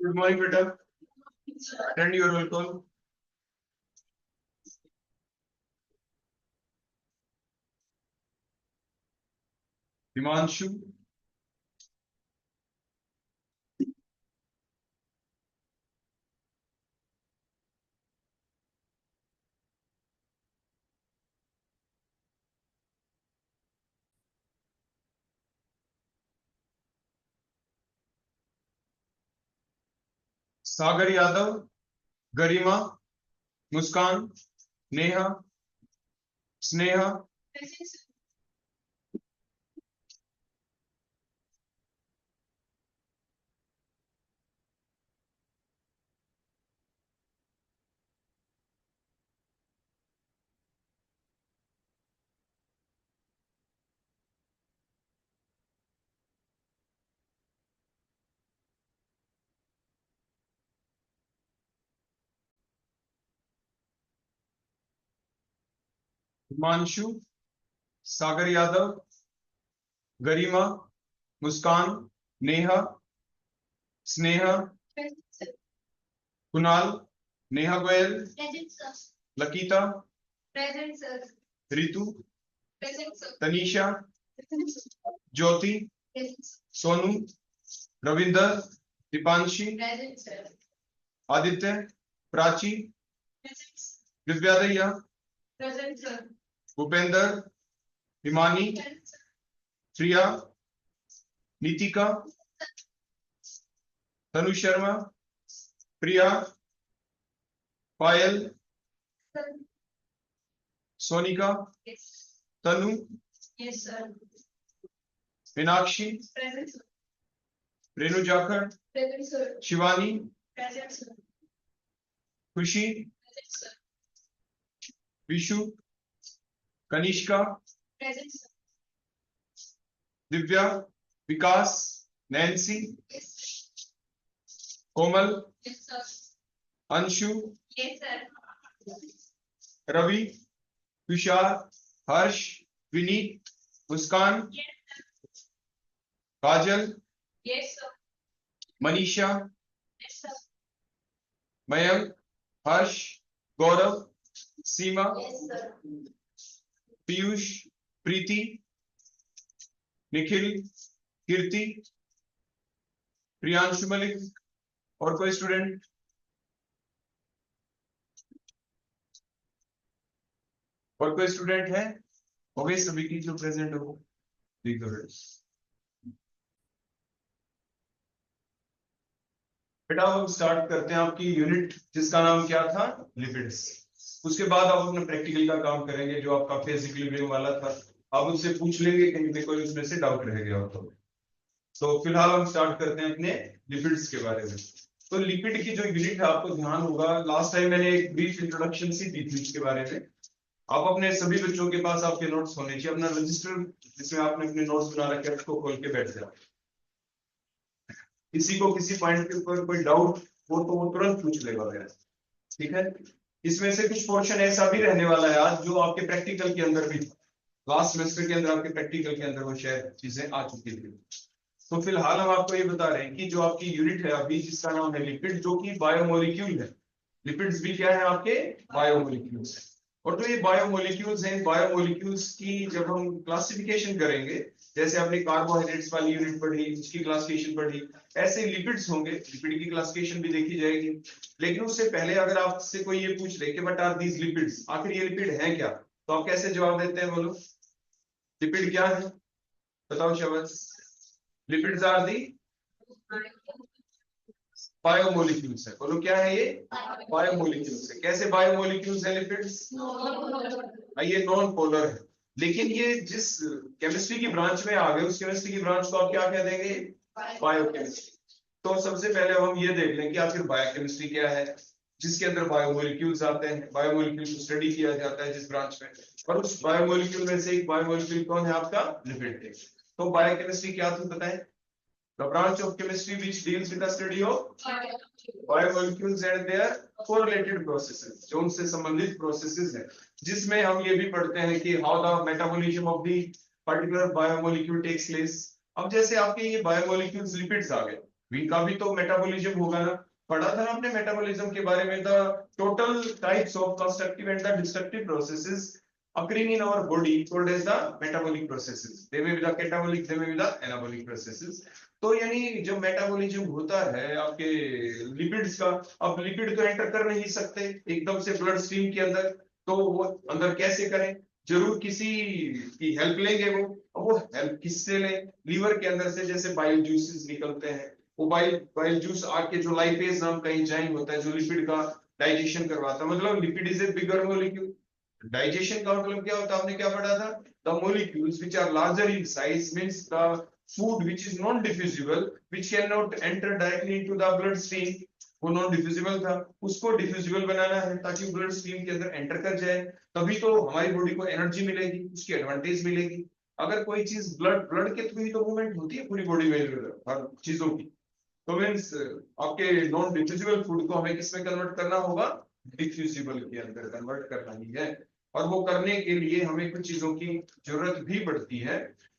Good morning बेटा, attend your roll call. Himanshu, Sagar Yadav, Garima, Muskan, Neha, Sneha, Himanshu, Sagar Yadav, Garima, Muskan, Neha, Sneha, Kunal, Neha Goyal, Lakita, Ritu, Tanisha, Jyoti, Sonu, Ravinder, Deepanshi, Aditya, Prachi, Divya Daiya, Bhupendra, Himani, प्रिया, नीतिका, तनु शर्मा, प्रिया, पायल, सोनिका, तनु, मीनाक्षी, रेणु जाखड़, शिवानी, खुशी, विशु, कनिष्का, दिव्या, विकास, Nancy, कोमल, अंशु, रवि, तुषार, हर्ष, विनीत, मुस्कान, काजल, मनीषा, मयंक, हर्ष, गौरव, सीमा, पीयूष, प्रीति, निखिल, कीर्ति, प्रियांशु मलिक। और कोई स्टूडेंट? और कोई स्टूडेंट है? हो गए सभी की जो प्रेजेंट हो? बेटा हम स्टार्ट करते हैं आपकी यूनिट जिसका नाम क्या था? लिपिड्स। उसके बाद आप अपने प्रैक्टिकल का काम करेंगे जो आपका फेज इक्विलिब्रियम वाला था। आप उससे पूछ लेंगे कहीं पे कोई उसमें से डाउट रह गया हो तो फिलहाल हम स्टार्ट करते हैं अपने लिपिड्स के बारे में। तो लिपिड की जो यूनिट है आपको ध्यान होगा, लास्ट टाइम मैंने एक ब्रीफ इंट्रोडक्शन सी दी थी इसके बारे में। आप अपने सभी बच्चों के पास आपके नोट्स होने चाहिए। अपना रजिस्टर जिसमें आपने अपने नोट्स बना रखे हैं उसको खोल के बैठ जाओ। किसी को किसी पॉइंट के ऊपर कोई डाउट हो तो वो तुरंत पूछ लेगा मेरा, ठीक है। इसमें से कुछ पोर्शन ऐसा भी रहने वाला है आज जो आपके प्रैक्टिकल के अंदर भी था। लास्ट सेमेस्टर के अंदर आपके प्रैक्टिकल के अंदर वो शायद चीजें आ चुकी थी। तो फिलहाल हम आपको ये बता रहे हैं कि जो आपकी यूनिट है अभी जिसका नाम है लिपिड, जो कि बायोमोलिक्यूल है। लिपिड्स भी क्या है आपके? बायोमोलिक्यूल्स है। और जो ये बायोमोलिक्यूल्स हैं, बायोमोलिक्यूल्स की जब हम क्लासिफिकेशन करेंगे, जैसे आपने कार्बोहाइड्रेट्स वाली यूनिट पढ़ी, उसकी क्लासिफिकेशन पढ़ी, ऐसे लिपिड्स होंगे, लिपिड की क्लासिफिकेशन भी देखी जाएगी। लेकिन उससे पहले अगर आपसे कोई ये पूछ ले कि व्हाट आर दीज लिपिड्स, आखिर ये लिपिड हैं क्या, तो आप कैसे जवाब देते हैं? बोलो, लिपिड क्या है? बताओ शबाश। लिपिड्स आर दी बायोमोलिक्यूल्स है। बोलो क्या है ये? बायोमोलिक्यूल्स है। कैसे बायोमोलिक्यूल्स है लिपिड्स? ये नॉन पोलर है। लेकिन ये जिस केमिस्ट्री की ब्रांच में आ गए उस केमिस्ट्री की ब्रांच को आप क्या कह देंगे? बायोकेमिस्ट्री। तो सबसे पहले हम ये देख लें कि आखिर बायोकेमिस्ट्री क्या है, जिसके अंदर बायोमोलिक्यूल्स आते हैं। बायोमोलिक्यूल्स को स्टडी किया जाता है जिस ब्रांच में, और उस बायोमोलिक्यूल में से एक बायोमोलिक्यूल कौन है आपका? लिपिड है। तो बायोकेमिस्ट्री क्या थी बताएं? The branch of chemistry which deals with the study of biomolecules and their correlated processes, जो उनसे संबंधित processes हैं, जिसमें हम ये भी पढ़ते हैं कि how the metabolism of the particular biomolecule takes place। अब जैसे आपके ये biomolecules lipids आ गए, इनका भी तो मेटाबॉलिज्म होगा ना। पढ़ा था ना आपने मेटाबॉलिज्म के बारे में, the total types of constructive and the destructive processes occurring in our body called as the metabolic processes. They may be the catabolic, they may be the anabolic processes. तो यानी जब मेटाबॉलिज्म होता है आपके lipids का, अब lipid तो enter कर नहीं सकते एकदम से ब्लड स्ट्रीम के अंदर, तो वो अंदर कैसे करें, जरूर किसी की हेल्प लेंगे वो। अब वो हेल्प किससे लें, लीवर के अंदर से जैसे बाइल जूसेस निकलते हैं, वो बाइल जूस आके जो लाइपेज नाम का एंजाइम होता है जो लिपिड का डाइजेशन करवाता है, मतलब lipid is a bigger molecule. Digestion का मतलब क्या होता है, आपने क्या पढ़ा था, the molecules which are larger in size means the food which is non diffusible which cannot enter directly into the blood stream, वो नॉन डिफ्यूजिबल था, उसको डिफ्यूजिबल बनाना है ताकि ब्लड स्ट्रीम के अंदर एंटर कर जाए, तभी तो हमारी बॉडी को एनर्जी मिलेगी, उसकी एडवांटेज मिलेगी। अगर कोई चीज ब्लड के थ्रू ही तो मूवमेंट होती है पूरी बॉडी में हर चीजों की, तो मीन्स आपके नॉन डिफ्यूजिबल फूड को हमें किसमें कन्वर्ट करना होगा, डिफ्यूजिबल के अंदर कन्वर्ट करना ही है। और वो करने के लिए हमें कुछ चीजों की जरूरत भी पड़ती है।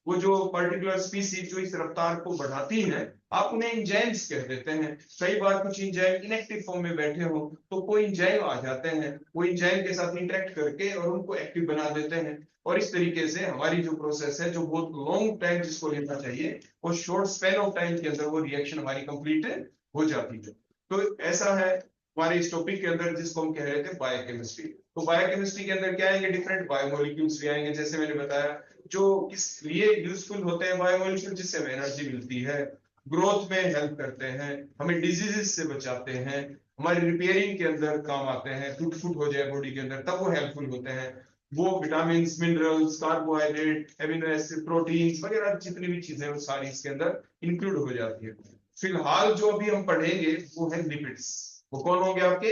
वो जो पर्टिकुलर स्पीसीज जो इस रफ्तार को बढ़ाती है, आप उन्हें इंजाइम्स कह देते हैं। कई बार कुछ इंजाइम इनएक्टिव फॉर्म में बैठे हो तो कोई इंजाइम आ जाते हैं, वो इंजाइम के साथ इंटरेक्ट करके और उनको एक्टिव बना देते हैं, और इस तरीके से हमारी जो प्रोसेस है जो बहुत लॉन्ग टाइम जिसको लेना चाहिए, वो शॉर्ट स्पैन ऑफ टाइम के अंदर वो रिएक्शन हमारी कंप्लीट हो जाती है। तो ऐसा है हमारे इस टॉपिक के अंदर जिसको हम कह रहे थे बायोकेमिस्ट्री। तो बायोकेमिस्ट्री के अंदर क्या आएंगे, डिफरेंट बायोमोलिक्यूल्स भी आएंगे, जैसे मैंने बताया जो किस लिए यूजफुल होते हैं बायोमोलिक्यूल, जिससे हमें एनर्जी मिलती है, ग्रोथ में हेल्प करते हैं, हमें डिजीजेस से बचाते हैं, हमारी रिपेयरिंग के अंदर काम आते हैं, टूट फूट हो जाए बॉडी के अंदर तब वो हेल्पफुल होते हैं। वो vitamin, minerals, carbohydrate, amino acid, proteins वगैरह जितनी भी चीजें वो सारी इसके अंदर इंक्लूड हो जाती है। फिलहाल जो अभी हम पढ़ेंगे वो है लिपिड्स। वो कौन होंगे आपके,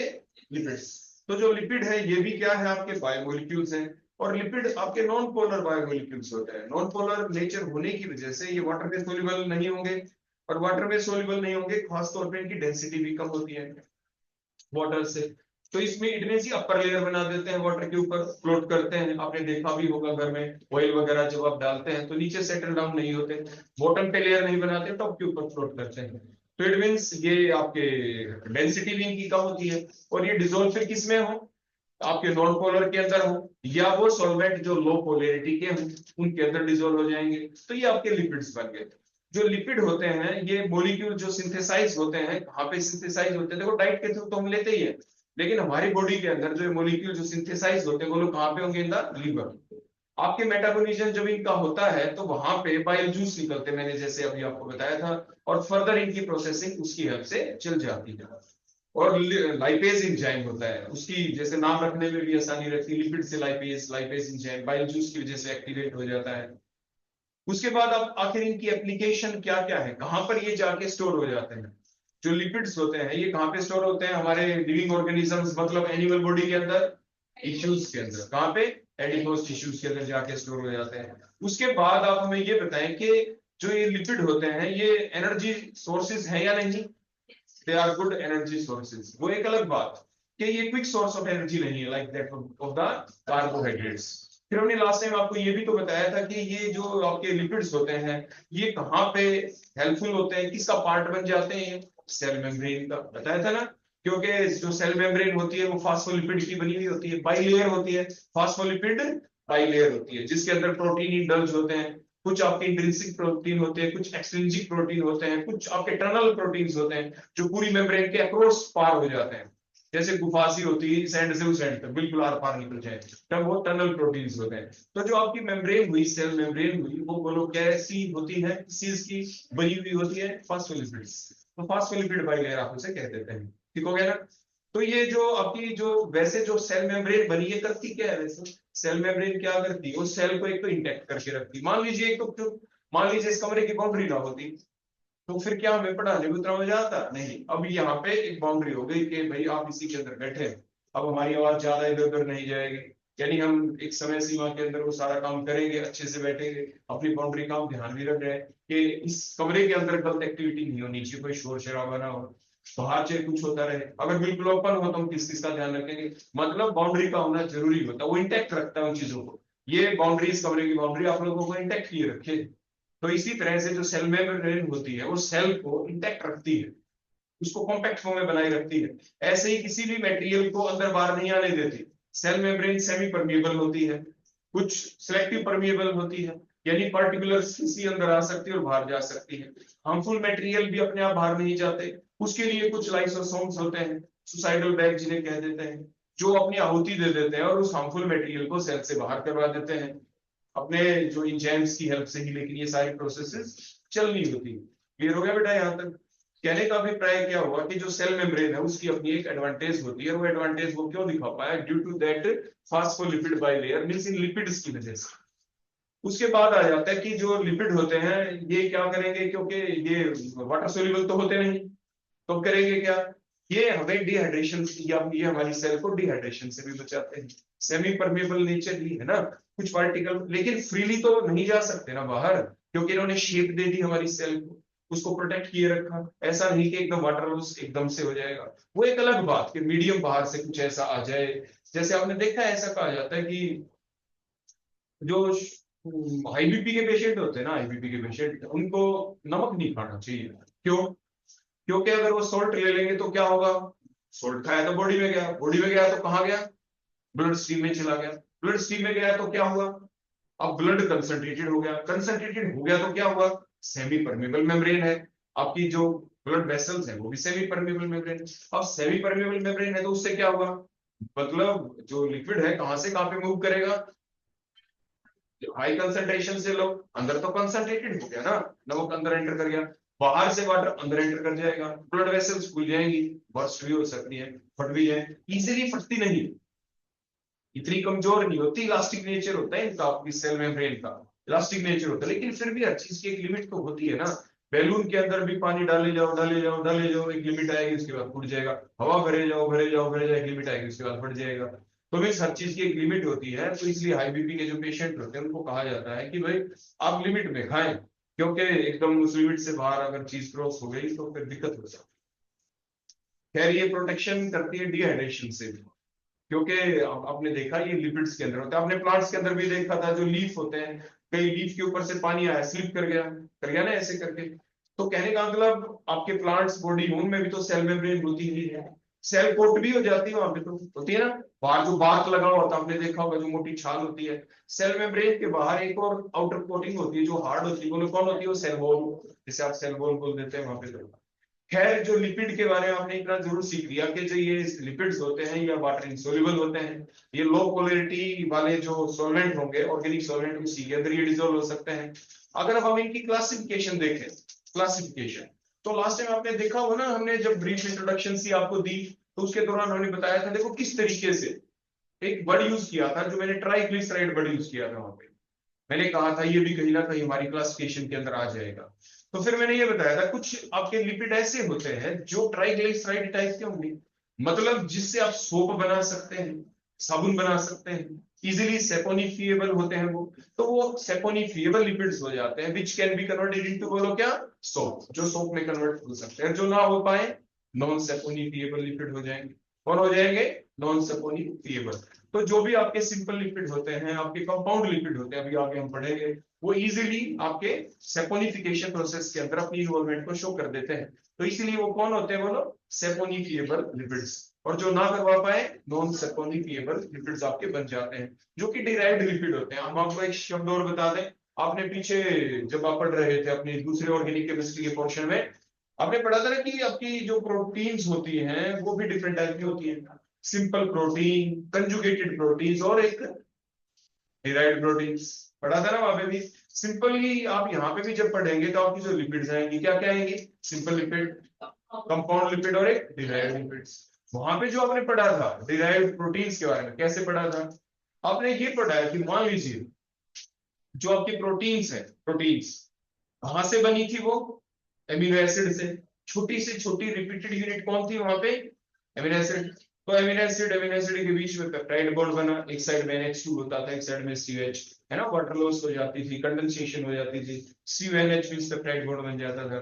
लिपिड्स। तो जो लिपिड है ये भी क्या है, आपके बायोमोलिक्यूल्स हैं, और लिपिड आपके नॉन पोलर बायोमोलिक्यूल्स होते हैं। नॉन पोलर नेचर होने की वजह से ये वाटर में सोल्यूबल नहीं होंगे, और वाटर में सोल्यूबल नहीं होंगे खासतौर पे इनकी डेंसिटी भी कम होती है वाटर से। तो इसमें इतने सी अपर लेयर बना देते हैं, वाटर के ऊपर फ्लोट करते हैं। आपने देखा भी होगा घर में ऑयल वगैरह जब आप डालते हैं तो नीचे सेटल डाउन नहीं होते, बॉटम पे लेयर नहीं बनाते, टॉप के ऊपर फ्लोट करते हैं। तो इट मीन्स ये आपके डेंसिटी भी इनकी कम होती है, और ये डिजोल्व फिर किस में हो, आपके नॉन पोलर के अंदर हो, या वो सॉल्वेंट जो लो पोलैरिटी के हैं उनके अंदर डिजोल्व हो जाएंगे। तो ये आपके लिपिड्स बन गए। जो लिपिड होते हैं ये मॉलिक्यूल जो सिंथेसाइज होते हैं, कहाँ पे सिंथेसाइज होते हैं, देखो डाइट के थ्रू तो हम लेते ही है, लेकिन हमारी बॉडी के अंदर जो मॉलिक्यूल जो सिंथेसाइज होते हैं वो लोग कहाँ पे होंगे, इन द लीवर। आपके मेटाबॉलिज्म जब इनका होता है तो वहां पे बाइल जूस निकलते हैं, मैंने जैसे अभी आपको बताया था, और फर्दर इनकी प्रोसेसिंग उसकी हेल्प से चल जाती है। और लाइपेज एंजाइम होता है, उसकी जैसे नाम रखने में भी आसानी रहती है, लिपिड से lipase, lipase enzyme bile juice की वजह से एक्टिवेट हो जाता है। उसके बाद अब आखिर इनकी एप्लीकेशन क्या क्या है, कहां पर ये जाके स्टोर हो जाते हैं। जो लिपिड्स होते हैं ये कहां पे स्टोर होते हैं, हमारे लिविंग ऑर्गेनिजम्स मतलब एनिमल बॉडी के अंदर, टिश्यूज के अंदर, कहां पे, एडिपोज टिश्यूज के अंदर जाके स्टोर हो जाते हैं। उसके बाद आप हमें ये बताएं कि जो ये लिपिड होते हैं ये एनर्जी सोर्सेज है या नहीं, they are good energy sources, वो एक अलग बात कि ये क्विक सोर्स ऑफ एनर्जी नहीं है like that of the carbohydrates. फिर हमने लास्ट टाइम आपको ये भी तो बताया था कि ये जो आपके लिपिड्स होते हैं ये कहाँ पे हेल्पफुल होते हैं, किसका पार्ट बन जाते हैं, सेल मेम्ब्रेन का, बताया था ना। क्योंकि जो सेल मेम्ब्रेन होती है वो फास्फोलिपिड की बनी हुई होती है, बाइलेयर होती है, फास्फोलिपिड बाइलेयर होती है, जिसके अंदर प्रोटीन इंडल्ज होते हैं, कुछ आपके इंट्रिंसिक प्रोटीन होते हैं, कुछ एक्सट्रिंसिक प्रोटीन होते हैं, कुछ आपके टनल प्रोटीन्स होते हैं जो पूरी मेम्ब्रेन के अक्रॉस पार हो जाते हैं, जैसे गुफासी होती है इस एंड से उस एंड तक बिल्कुल आर पार निकल जाए, तब वो टनल प्रोटीन्स होते हैं। तो जो आपकी मेम्ब्रेन हुई, सेल मेम्ब्रेन हुई, वो बोलो कैसी होती है, किस चीज की बनी हुई होती है, फास्फोलिपिड्स। तो फास्फोलिपिड बाइलेयर आप उसे कह देते हैं, ठीक हो गया ना। तो ये जो आपकी जो वैसे जो सेल मेम्ब्रेन बनी है करती क्या है, वैसे सेल मेम्ब्रेन क्या करती है, उस सेल को एक तो इंटैक्ट करके रखती है। मान लीजिए एक तो मान लीजिए इस कमरे की बाउंड्री ना होती तो फिर क्या हमें पढ़ाने में उतना मजा आता, नहीं। अब यहाँ पे एक बाउंड्री हो गई कि भाई आप इसी के अंदर बैठे, अब हमारी आवाज ज्यादा इधर उधर नहीं जाएगी, यानी हम एक समय सीमा के अंदर वो सारा काम करेंगे, अच्छे से बैठेंगे, अपनी बाउंड्री का हम ध्यान भी रख रहे हैं कि इस कमरे के अंदर गलत एक्टिविटी नहीं होनी चाहिए, कोई शोर शराबा ना हो, बाहर चाहे कुछ होता रहे। अगर बिल्कुल ओपन हो तो हम किस किस का ध्यान रखेंगे, मतलब बाउंड्री का होना जरूरी होता है, वो इंटैक्ट रखता है उन चीजों को। ये बाउंड्री, इस कमरे की बाउंड्री आप लोगों को इंटैक्ट किए रखे, तो इसी तरह से जो सेल मेम्ब्रेन होती है वो सेल को इंटैक्ट रखती है, उसको कॉम्पैक्ट फॉर्म में बनाए रखती है। ऐसे ही किसी भी मटेरियल को अंदर बाहर नहीं आने देती। सेल मेम्ब्रेन सेमी परमिएबल होती है, कुछ सिलेक्टिव परमिएबल होती है, यानी पर्टिकुलर किसी अंदर आ सकती है और बाहर जा सकती है। हार्मफुल मटेरियल भी अपने आप बाहर नहीं जाते, उसके लिए कुछ लाइसोसोम्स होते हैं, सुसाइडल बैग जिन्हें कह देते हैं, जो अपनी आहुति दे देते हैं और उस हार्मफुल मटेरियल को सेल से बाहर करवा देते हैं अपने जो इंजाइम्स की हेल्प से ही। लेकिन ये सारी प्रोसेसेस चलनी होती है। क्लियर हो गया बेटा यहाँ तक? कहने का अभिप्राय क्या हुआ कि जो सेल मेम्ब्रेन है उसकी अपनी एक एडवांटेज होती है, वो एडवांटेज वो क्यों दिखा पाया? Due to that phospholipid bilayer, means इन लिपिड्स की वजह से। उसके बाद आ जाता है कि जो लिपिड होते हैं ये क्या करेंगे, क्योंकि ये वाटर सोल्यूबल तो होते नहीं, तो करेंगे क्या? ये हमें डिहाइड्रेशन या ये हमारी सेल को डिहाइड्रेशन से भी बचाते हैं। सेमी परमेबल नेचर ही है ना, कुछ पार्टिकल, लेकिन फ्रीली तो नहीं जा सकते ना बाहर, क्योंकि इन्होंने शेप दे दी हमारी सेल को, उसको प्रोटेक्ट किए रखा। ऐसा नहीं कि एकदम वाटर लॉस एकदम से हो जाएगा, वो एक अलग बात कि मीडियम बाहर से कुछ ऐसा आ जाए। जैसे आपने देखा है, ऐसा कहा जाता है कि जो हाई बीपी के पेशेंट होते हैं ना, हाई बीपी के पेशेंट, उनको नमक नहीं खाना चाहिए। क्यों? क्योंकि अगर वो सोल्ट ले लेंगे तो क्या होगा? सोल्ट खाया तो बॉडी में गया, बॉडी में गया तो कहाँ गया? ब्लड स्ट्रीम में चला गया, ब्लड स्ट्रीम में गया तो क्या हुआ? अब ब्लड कंसंट्रेटेड हो गया, कंसंट्रेटेड हो गया तो क्या हुआ? सेमी परमेबल मेम्ब्रेन है, आपकी जो ब्लड वेसल्स है वो भी सेमी परमेबल मेम्ब्रेन है। अब सेमी परमेबल मेम्ब्रेन है तो उससे क्या हुआ? मतलब जो लिक्विड है कहां से कहां पे मूव करेगा? हाई कंसंट्रेशन से लो, अंदर तो कंसंट्रेटेड हो गया ना, नमक अंदर एंटर कर गया, बाहर से वाटर अंदर एंटर कर जाएगा, ब्लड वेसल्स खुल जाएंगी, बर्स्ट भी हो सकती है, फट भी जाए, इजीली फटती नहीं, इतनी कमजोर नहीं होती, इलास्टिक नेचर होता है इनका, आपकी सेल मेम्ब्रेन का इलास्टिक नेचर होता है। लेकिन फिर भी हर चीज की एक लिमिट तो होती है ना। बैलून के अंदर भी पानी डाले जाओ डाले जाओ डाले जाओ, एक लिमिट आएगी, उसके बाद फूट जाएगा। हवा भरे जाओ भरे जाओ भरे जाओ, एक लिमिट आएगी, उसके बाद फट जाएगा। तो मीन्स हर चीज की एक लिमिट होती है। तो इसलिए हाई बीपी के जो पेशेंट होते हैं उनको कहा जाता है कि भाई आप लिमिट में खाएं, क्योंकि एकदम उस लिमिट से बाहर अगर चीज क्रॉस हो गई तो फिर दिक्कत हो सकती है। खैर ये प्रोटेक्शन करती है डिहाइड्रेशन से भी, क्योंकि आपने देखा ये लिपिड्स के अंदर होता है। आपने प्लांट्स के अंदर भी देखा था, जो लीफ होते हैं, कई लीफ के ऊपर से पानी आया, स्लिप कर गया ना ऐसे करके। तो कहने का मतलब आपके प्लांट्स बॉडी उनमें भी तो सेल मेम्ब्रेन होती ही है, सेल कोट भी हो जाती है, वहां पे तो होती है ना। बाहर जो बार्क लगा हुआ होता है, आपने देखा होगा, जो मोटी छाल होती है। सेल मेम्ब्रेन के बाहर एक और आउटर कोटिंग होती है जो हार्ड होती है, वो कौन होती है? वो सेल वॉल, जिसे आप सेल वॉल बोल देते हैं वहां पे तो। खैर जो लिपिड के बारे में आपने इतना जरूर सीख लिया कि जो ये लिपिड्स होते हैं या वाटर इंसोल्यूबल होते हैं, ये लो पोलरिटी वाले जो सॉल्वेंट होंगे, ऑर्गेनिक सॉल्वेंट, उसी के अंदर ये डिजोल्व हो सकते हैं। अगर अब हम इनकी क्लासिफिकेशन देखें, क्लासिफिकेशन, तो लास्ट टाइम आपने देखा होगा ना, हमने जब ब्रीफ इंट्रोडक्शन सी आपको दी तो उसके दौरान हमने बताया था, देखो किस तरीके से एक वर्ड यूज किया था, जो मैंने ट्राइग्लिसराइड वर्ड यूज किया था वहां पे। मैंने कहा था ये भी कहीं ना कहीं हमारी क्लासिफिकेशन के अंदर आ जाएगा। तो फिर मैंने ये बताया था कुछ आपके लिपिड ऐसे होते हैं जो ट्राइग्लिसराइड टाइप के होंगे, मतलब जिससे आप सोप बना सकते हैं, साबुन बना सकते हैं, इजीली सेपोनिफिएबल होते हैं वो। तो वो सेपोनिफिएबल लिपिड्स हो जाते हैं, which can be converted into, बोलो क्या? सोप, जो सोप में कन्वर्ट हो सकते हैं। जो ना हो पाए, नॉन सेपोनिफिएबल लिपिड हो जाएंगे। कौन हो जाएंगे? नॉन सेपोनिफिएबल। तो जो भी आपके सिंपल लिपिड होते हैं, आपके कंपाउंड लिपिड होते हैं, अभी आगे हम पढ़ेंगे, वो इजीली आपके सेपोनिफिकेशन प्रोसेस के अंदर अपनी इन्वॉल्वमेंट को शो कर देते हैं। तो इसीलिए वो कौन होते हैं? बोलो, सेपोनिफिएबल लिपिड्स। और जो ना करवा पाए, नॉन सेपोनिफिएबल लिपिड्स आपके बन जाते हैं, जो कि डिराइव्ड लिपिड होते हैं। हम आपको एक शब्द और बता दें, आपने पीछे जब आप पढ़ रहे थे अपने दूसरे ऑर्गेनिक केमिस्ट्री के पोर्शन में, आपने पढ़ा था ना कि आपकी जो प्रोटीन्स होती हैं वो भी डिफरेंट टाइप की होती हैं। सिंपल प्रोटीन, कंजुगेटेड प्रोटीन्स, और एक डिराइव्ड प्रोटीन्स। पढ़ा था ना वहां पे भी। सिंपली आप यहाँ पे भी जब पढ़ेंगे तो आपकी जो लिपिड्स आएंगी, क्या क्या आएंगी? सिंपल लिपिड, कंपाउंड लिपिड, और एक डिराइव्ड लिपिड्स। वहां पे जो आपने पढ़ा था डिराइव्ड प्रोटीन्स के बारे में, कैसे पढ़ा था? आपने ये पढ़ा है कि मान लीजिए जो आपकी प्रोटीन्स है, प्रोटीन्स कहां से बनी थी? वो एमिनो एसिड से। छोटी से छोटी रिपीटेड यूनिट कौन थी वहां पे? Amino acid. तो एमिनो एसिड के बीच में पेप्टाइड बॉन्ड बना, एक साइड में NH2 होता था, एक साइड में CH, है ना। वाटर लॉस हो जाती थी, कंडेंसेशन हो जाती थी, CONH मींस पेप्टाइड बॉन्ड बन जाता था।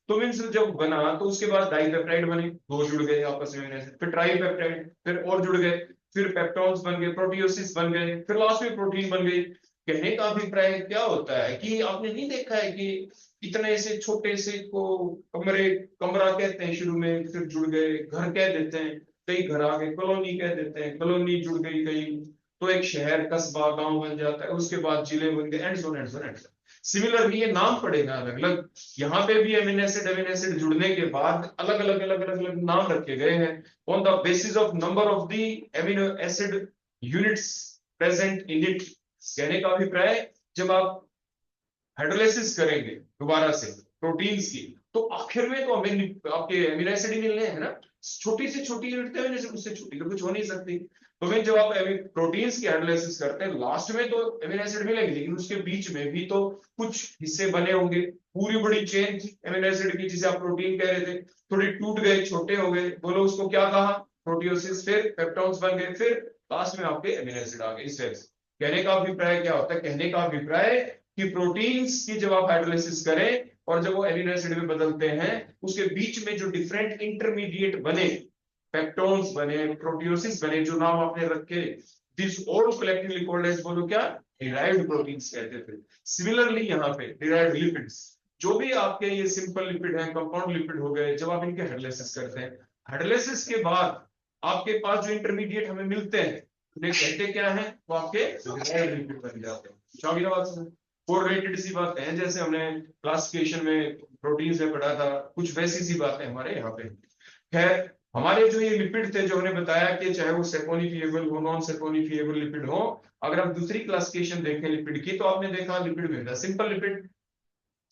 तो मींस जब बना तो उसके बाद डाइपेप्टाइड बने, दो जुड़ गए आपस में, फिर ट्राइपेप्टाइड, फिर और जुड़ गए, फिर पेप्टॉन्स बन गए, प्रोटियोसिस बन गए, फिर लास्ट में प्रोटीन बन गई। कहने का अभिप्राय क्या होता है कि आपने नहीं देखा है कि इतने से छोटे से को कमरा कहते हैं शुरू में, फिर जुड़ गए, घर कह देते हैं, कई घर आ गए, कॉलोनी कह देते हैं, कॉलोनी जुड़ गई कई, तो एक शहर कस्बा गांव बन जाता है, उसके बाद जिले बन गए, and so and so and. Similarly ये नाम पड़ेगा अलग अलग, यहाँ पे भी अमीनो एसिड जुड़ने के बाद अलग अलग अलग अलग अलग नाम रखे गए हैं on the basis of number of the amino acid units present in it. कहने का अभिप्राय, जब आप हाइड्रोलाइसिस करेंगे दोबारा से प्रोटीन्स की, तो आखिर में तो हमें आपके अमीनो एसिड ही मिलने हैं ना, छोटी से छोटी यूनिट अमीनो एसिड, उससे छोटी तो कुछ हो नहीं सकती। तो फिर जब आप प्रोटीन्स की हाइड्रोलाइसिस करते हैं, लास्ट में तो अमीनो एसिड मिलेंगे, लेकिन उसके बीच में भी तो कुछ हिस्से बने होंगे, पूरी बड़ी चेन अमीनो एसिड की, जिसे आप प्रोटीन कह रहे थे, थोड़ी टूट गए, छोटे हो गए, बोलो उसको क्या कहा, प्रोटियोसिस, फिर पेप्टोन्स बन गए, फिर लास्ट में आपके अमीनो एसिड आ गए। इस तरह से कहने का अभिप्राय क्या होता है, कहने का अभिप्राय कि प्रोटीन्स की जब आप हाइड्रोलाइसिस करें और जब वो एमिनो एसिड में बदलते हैं, उसके बीच में जो डिफरेंट इंटरमीडिएट बने, पेप्टोन्स बने, प्रोटियोसिस बने, जो नाम आपने रखे, this all collectively called as, बोलो क्या, डिराइव्ड प्रोटीन्स कहते थे। सिमिलरली यहाँ पे डिराइव्ड लिपिड्स, जो भी आपके ये सिंपल लिपिड है, कंपाउंड लिपिड हो गए, जब आप इनके हाइड्रोलाइसिस करते हैं, हाइड्रोलाइसिस के बाद आपके पास जो इंटरमीडिएट हमें मिलते हैं, उन्हें कहते क्या है, वो आपके डिराइव्ड लिपिड बन जाते हैं। कोरिलेटेड सी बात है, जैसे हमने क्लासिफिकेशन में प्रोटीन्स में पढ़ा था, कुछ वैसी सी बातें हमारे यहाँ पे। खैर, हमारे जो ये लिपिड थे, जो हमने बताया कि चाहे वो सेपोनिफिएबल हो, नॉन सेपोनिफिएबल लिपिड हो, अगर आप दूसरी क्लासिफिकेशन देखें लिपिड की, तो आपने देखा लिपिड में था सिंपल लिपिड।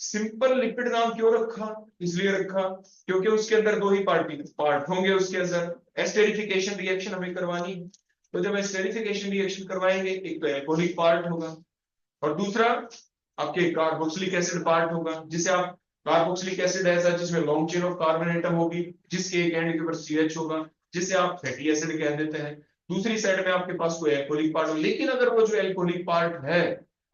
सिंपल लिपिड नाम क्यों रखा, इसलिए रखा क्योंकि उसके अंदर दो ही पार्ट होंगे, उसके अंदर एस्टेरिफिकेशन रिएक्शन हमें करवानी, तो जब एस्टेरिफिकेशन रिएक्शन करवाएंगे, एक तो एल्कोहलिक पार्ट होगा और दूसरा आपके कार्बोक्सिलिक एसिड पार्ट होगा, जिसे आप कार्बोक्सिलिक एसिड ऐसा जिसमें long chain of carbon atom होगी, जिसके एक एंड के ऊपर CH होगा, जिसे आप फैटी एसिड कह देते हैं। दूसरी साइड में आपके पास कोई एल्कोहलिक पार्ट हो, लेकिन अगर वो जो एल्कोहलिक पार्ट है,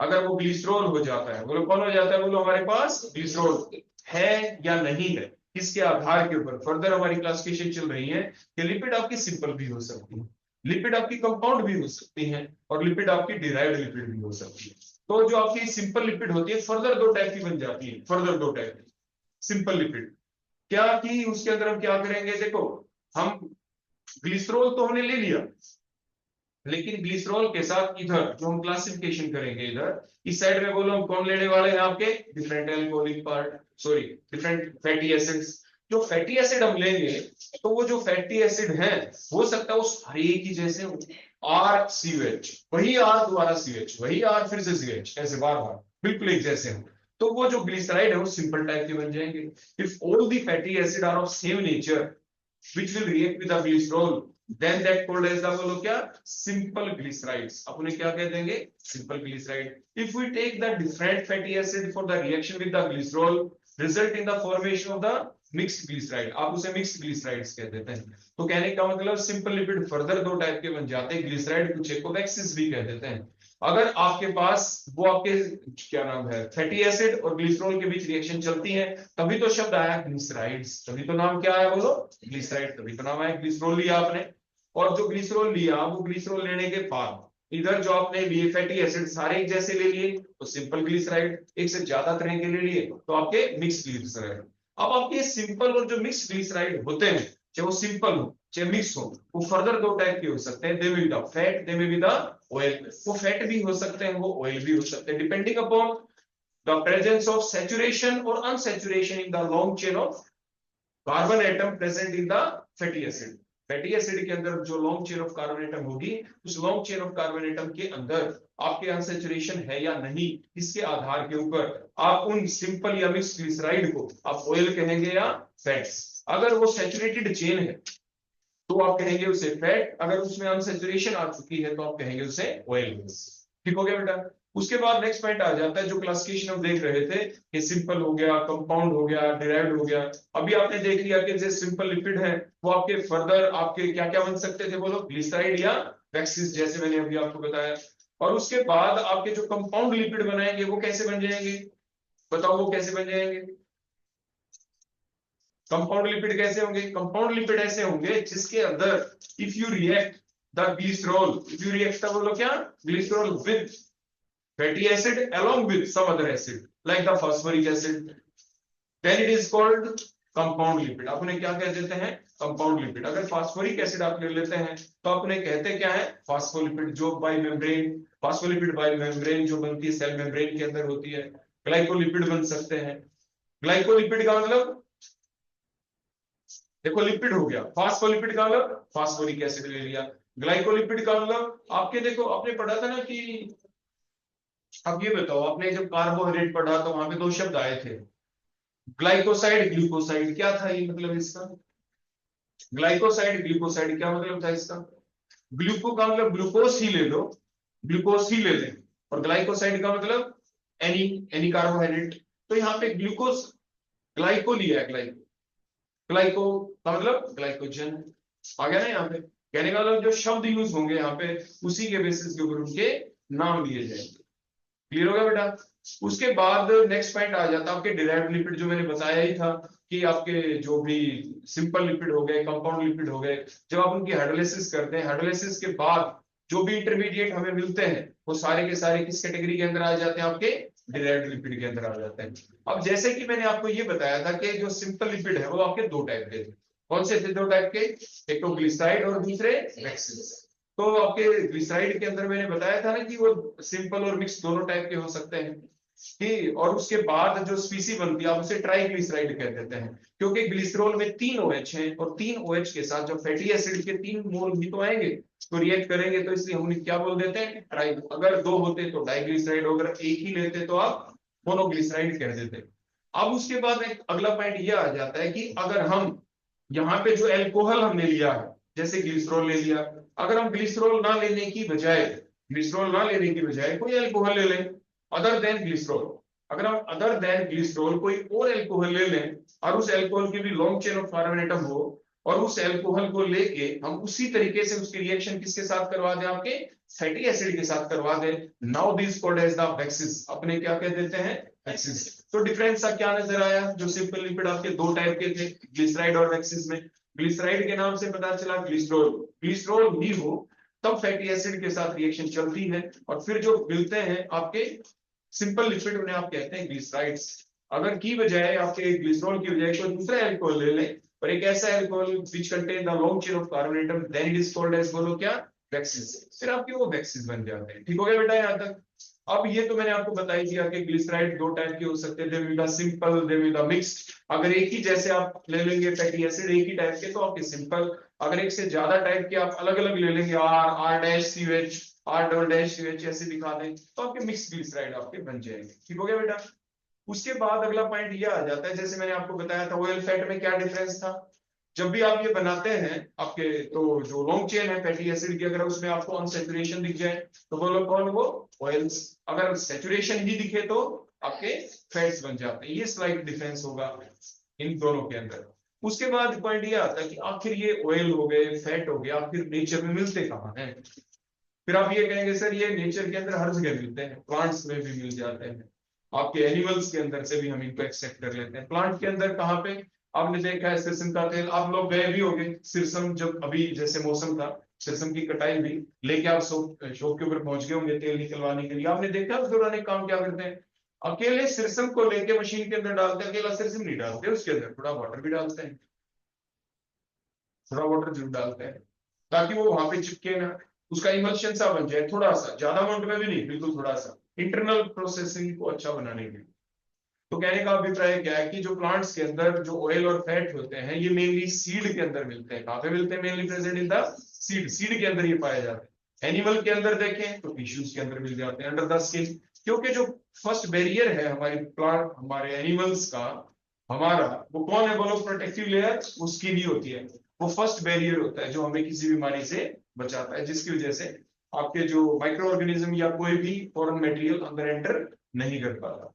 अगर वो ग्लिसरॉल हो जाता है, बोलो कौन हो जाता है, बोलो हमारे पास ग्लिसरॉल है या नहीं है, इसके आधार के ऊपर फर्दर हमारी क्लासिफिकेशन चल रही है कि लिपिड आपकी सिंपल भी हो सकती है, लिपिड आपकी कंपाउंड भी हो सकती है, और लिपिड आपकी डिराइव्ड लिपिड भी हो सकती है। तो जो आपकी सिंपल लिपिड होती है, फर्दर दो टाइप की बन जाती है, फर्दर दो टाइप की सिंपल लिपिड। क्या कि उसके अंदर हम क्या करेंगे, देखो हम ग्लिसरॉल तो हमने ले लिया, लेकिन ग्लिसरॉल के साथ इधर जो हम क्लासिफिकेशन करेंगे, इधर इस साइड में बोलो हम कौन लेने वाले हैं, आपके different alcoholic part, sorry different fatty acids. जो फैटी एसिड हम लेंगे, तो वो जो फैटी एसिड है, हो सकता है उस हर एक ही जैसे RCOH, वही R दोबारा CH, वही R फिर से CH, ऐसे बार बार बिल्कुल एक जैसे हो, तो वो जो ग्लिसराइड है वो सिंपल टाइप के बन जाएंगे। If all the fatty acid are of same nature which will react with the glycerol, then that called as the, बोलो क्या, simple glycerides। अब उन्हें क्या कह देंगे, simple glyceride। If we take the different fatty acid for the reaction with the glycerol, result in the formation of the mixed glyceride, आप उसे mixed glycerides कह देते हैं। तो कहने का मतलब सिंपल लिपिड फर्दर दो टाइप के बन जाते हैं, ग्लिसराइड कुछ एक को वैक्सिस भी कह देते हैं। अगर आपके पास वो आपके क्या नाम है, फैटी एसिड और ग्लिसरॉल के बीच रिएक्शन चलती है, तभी तो शब्द आया ग्लिसराइड्स, तभी तो नाम क्या आया, बोलो ग्लिसराइड, तभी तो नाम आया। ग्लिसरॉल लिया आपने, और जो ग्लिसरॉल लिया, वो ग्लिसरॉल लेने के बाद इधर जो आपने लिए फैटी एसिड सारे एक जैसे ले लिए, तो सिंपल ग्लिसराइड, एक से ज्यादा तरह के ले लिए तो आपके मिक्स ग्लिसराइड। अब आपके सिंपल और जो मिक्स ग्लिसराइड होते हैं, चाहे वो सिंपल हो चाहे मिक्स हो, वो फर्दर दो टाइप के हो सकते हैं, दे में विद फैट, दे में विद ऑयल। वो फैट भी हो सकते हैं, वो ऑयल भी हो सकते हैं, depending upon the presence of saturation और unsaturation in the long chain of carbon atom present in the fatty acid. Fatty acid के अंदर जो long chain of carbon atom होगी, उस long chain of carbon atom के अंदर आपके unsaturation है या नहीं, इसके आधार के ऊपर आप उन सिंपल या मिक्स ग्लिसराइड को आप ऑयल कहेंगे या फैट्स। अगर वो सैचुरेटेड चेन है तो आप कहेंगे उसे फैट, अगर उसमें अनसैचुरेशन आ चुकी है तो आप कहेंगे उसे ऑयल। ठीक हो गया बेटा। उसके बाद नेक्स्ट पॉइंट आ जाता है, जो क्लासिफिकेशन हम देख रहे थे कि सिंपल हो गया, कंपाउंड हो गया, डिराइव्ड हो गया। अभी आपने देख लिया कि जो सिंपल लिपिड है वो आपके फर्दर आपके क्या क्या बन सकते थे, बोलो ग्लिसराइड या वैक्सिस, जैसे मैंने अभी आपको बताया। और उसके बाद आपके जो कंपाउंड लिपिड बनाएंगे वो कैसे बन जाएंगे, बताओ वो कैसे बन जाएंगे। कंपाउंड लिपिड कैसे होंगे, कंपाउंड लिपिड ऐसे होंगे जिसके अंदर if you react the glycerol, if you react बोलो क्या, glycerol with fatty acid along with some other acid like the phosphoric acid, then it is called compound lipid. आप उन्हें क्या कह देते हैं? Compound lipid. अगर फास्फोरिक एसिड आप ले लेते हैं तो आप उन्हें कहते क्या है? फास्फोलिपिड, जो bye membrane, phospholipid bye membrane जो बनती है सेल मेम्ब्रेन के अंदर होती है। ग्लाइकोलिपिड बन सकते हैं। ग्लाइकोलिपिड का मतलब देखो लिपिड हो गया, फास्फोलिपिड का मतलब फास्फोरिक एसिड ले लिया। ग्लाइकोलिपिड का मतलब आपके देखो आपने पढ़ा था ना कि, अब ये बताओ आपने जब कार्बोहाइड्रेट पढ़ा तो वहां पे दो शब्द आए थे, ग्लाइकोसाइड ग्लूकोसाइड। क्या था ये मतलब इसका? ग्लाइकोसाइड ग्लूकोसाइड क्या मतलब था इसका? ग्लूको का मतलब ग्लूकोज ही ले लो, ग्लूकोज ही ले लें, और ग्लाइकोसाइड का मतलब एनी एनी कार्बोहाइड्रेट। तो यहाँ पे ग्लूकोज ग्लाइको लिया है, ग्लाइको, ग्लाइको का मतलब ग्लाइकोजन आ गया ना। यहाँ पे कहने का मतलब जो शब्द यूज होंगे यहाँ पे उसी के बेसिस के ऊपर उनके नाम लिए जाएंगे। क्लियर हो गया बेटा? उसके बाद नेक्स्ट पॉइंट आ जाता है आपके डिराइव्ड लिपिड, जो मैंने बताया ही था कि आपके जो भी सिंपल लिपिड हो गए, कंपाउंड लिपिड हो गए, जब आप उनकी हाइड्रोलाइसिस करते हैं, हाइड्रोलाइसिस के बाद जो भी इंटरमीडिएट हमें मिलते हैं वो सारे के सारे किस कैटेगरी के अंदर आ जाते हैं? आपके डिराइव्ड लिपिड के अंदर आ जाते हैं। अब जैसे कि मैंने आपको ये बताया था कि जो सिंपल लिपिड है वो आपके दो टाइप के थे। कौन से थे दो टाइप के? एक तो ग्लिसराइड और दूसरे वैक्सीन। तो आपके ग्लिसराइड के अंदर मैंने बताया था ना कि वो सिंपल और मिक्स दोनों टाइप के हो सकते हैं कि, और उसके बाद जो स्पीसी बनती है आप उसे ट्राइग्लिसराइड कह देते हैं, क्योंकि ग्लिसरॉल में 3 OH हैं और 3 OH के साथ जो फैटी एसिड के 3 मोल भी तो आएंगे तो रिएक्ट करेंगे, तो इसलिए हम क्या बोल देते हैं? ट्राई। अगर 2 होते तो डाइग्लिसराइड, अगर एक ही लेते तो आप मोनोग्लिसराइड कह देते। अब उसके बाद एक अगला पॉइंट ये आ जाता है कि अगर हम यहाँ पे जो एल्कोहल हमने लिया है, जैसे ग्लिसरॉल ले लिया, अगर हम ग्लिसरॉल ना लेने की बजाय, ग्लिसरॉल ना लेने की बजाय कोई एल्कोहल ले लें अदर देन ग्लिसरॉल, अगर हम अदर देन ग्लिसरॉल कोई और एल्कोहल ले लें और उस एल्कोहल की भी long chain of carbon atom हो, और उस एल्कोहल को लेके हम उसी तरीके से उसकी रिएक्शन किसके साथ करवा दें? आपके फैटी एसिड के साथ करवा दें, now this called as the waxes. अपने क्या कह देते हैं? वैक्सिस। तो डिफरेंस सा क्या नजर आया? जो सिंपल लिपिड आपके दो टाइप के थे ग्लिसराइड और वैक्सिस में, ग्लिसराइड के नाम से पता चला ग्लिसरॉल, ग्लिसरॉल भी हो तब फैटी एसिड के साथ रिएक्शन चलती है, और फिर जो मिलते हैं आपके सिंपल लिपिड उन्हें आप कहते हैं ग्लिसराइड्स। अगर की बजाय आपके ग्लिसरॉल की बजाय कोई दूसरा एल्कोहल ले लें, और एक ऐसा alcohol which contain the long chain of carbon atom, then it is called as, बोलो क्या? वैक्सिस। फिर आपके वो वैक्सिस बन जाते हैं। ठीक हो गया बेटा यहाँ तक? अब ये तो मैंने आपको बताई दिया कि ग्लिसराइड दो टाइप के हो सकते हैं, they will the simple, they will the mixed. अगर एक ही जैसे आप ले लेंगे फैटी एसिड एक ही टाइप के तो आपके सिंपल, अगर एक से ज्यादा टाइप के आप अलग अलग ले लेंगे, R R dash C H, R double dash C H ऐसे दिखा दें तो आपके मिक्स ग्लिसराइड आपके बन जाएंगे। ठीक हो गया बेटा? उसके बाद अगला पॉइंट ये आ जाता है, जैसे मैंने आपको बताया था ऑयल फैट में क्या डिफरेंस था। जब भी आप ये बनाते हैं आपके, तो जो लॉन्ग चेन है फैटी एसिड की, अगर उसमें आपको अनसैचुरेशन दिख जाए तो बोलो कौन? वो ऑयल्स। अगर सैचुरेशन ही दिखे तो आपके फैट्स बन जाते हैं। ये स्लाइट डिफरेंस होगा इन दोनों के अंदर। उसके बाद पॉइंट ये आता है कि आखिर ये ऑयल हो गए, फैट हो गया, आखिर नेचर में मिलते कहाँ हैं? फिर आप ये कहेंगे सर ये नेचर के अंदर हर जगह मिलते हैं, प्लांट्स में भी मिल जाते हैं, आपके एनिमल्स के अंदर से भी हम इनको एक्सेप्ट कर लेते हैं। प्लांट के अंदर कहाँ पे? आपने देखा है सिरसम का तेल, आप लोग गए भी होंगे सिरसम, जब अभी जैसे मौसम था सिरसम की कटाई हुई, लेके आप शॉप के ऊपर पहुंच गए होंगे तेल निकलवाने के लिए। आपने देखा उस दौरान एक काम क्या करते हैं, अकेले सिरसम को लेके मशीन के अंदर डालते हैं, अकेला सिरसम नहीं डालते, उसके अंदर थोड़ा वाटर भी डालते हैं, थोड़ा वाटर जरूर डालते हैं ताकि वो वहां पे चिपके ना, उसका इमल्शन सा बन जाए, थोड़ा सा, ज्यादा अमाउंट में भी नहीं, बिल्कुल थोड़ा सा, इंटरनल प्रोसेसिंग को अच्छा बनाने के लिए। तो कहने का अभिप्राय क्या है कि जो प्लांट्स के अंदर जो ऑयल और फैट होते हैं ये मेनली सीड के अंदर मिलते हैं। कहां पे मिलते हैं? Mainly present in the seed, seed के अंदर ये पाए जाते हैं। एनिमल के अंदर देखें तो टिश्यूज के अंदर मिल जाते हैं, अंडर द स्किन, क्योंकि जो फर्स्ट बैरियर है हमारी प्लांट, हमारे एनिमल्स का, हमारा वो कौन है बोलो? प्रोटेक्टिव लेयर, वो स्किन ही होती है। वो फर्स्ट बैरियर होता है जो हमें किसी बीमारी से बचाता है, जिसकी वजह से आपके जो माइक्रो ऑर्गेनिज्म या कोई भी फॉरेन मटेरियल अंदर एंटर नहीं कर पाता।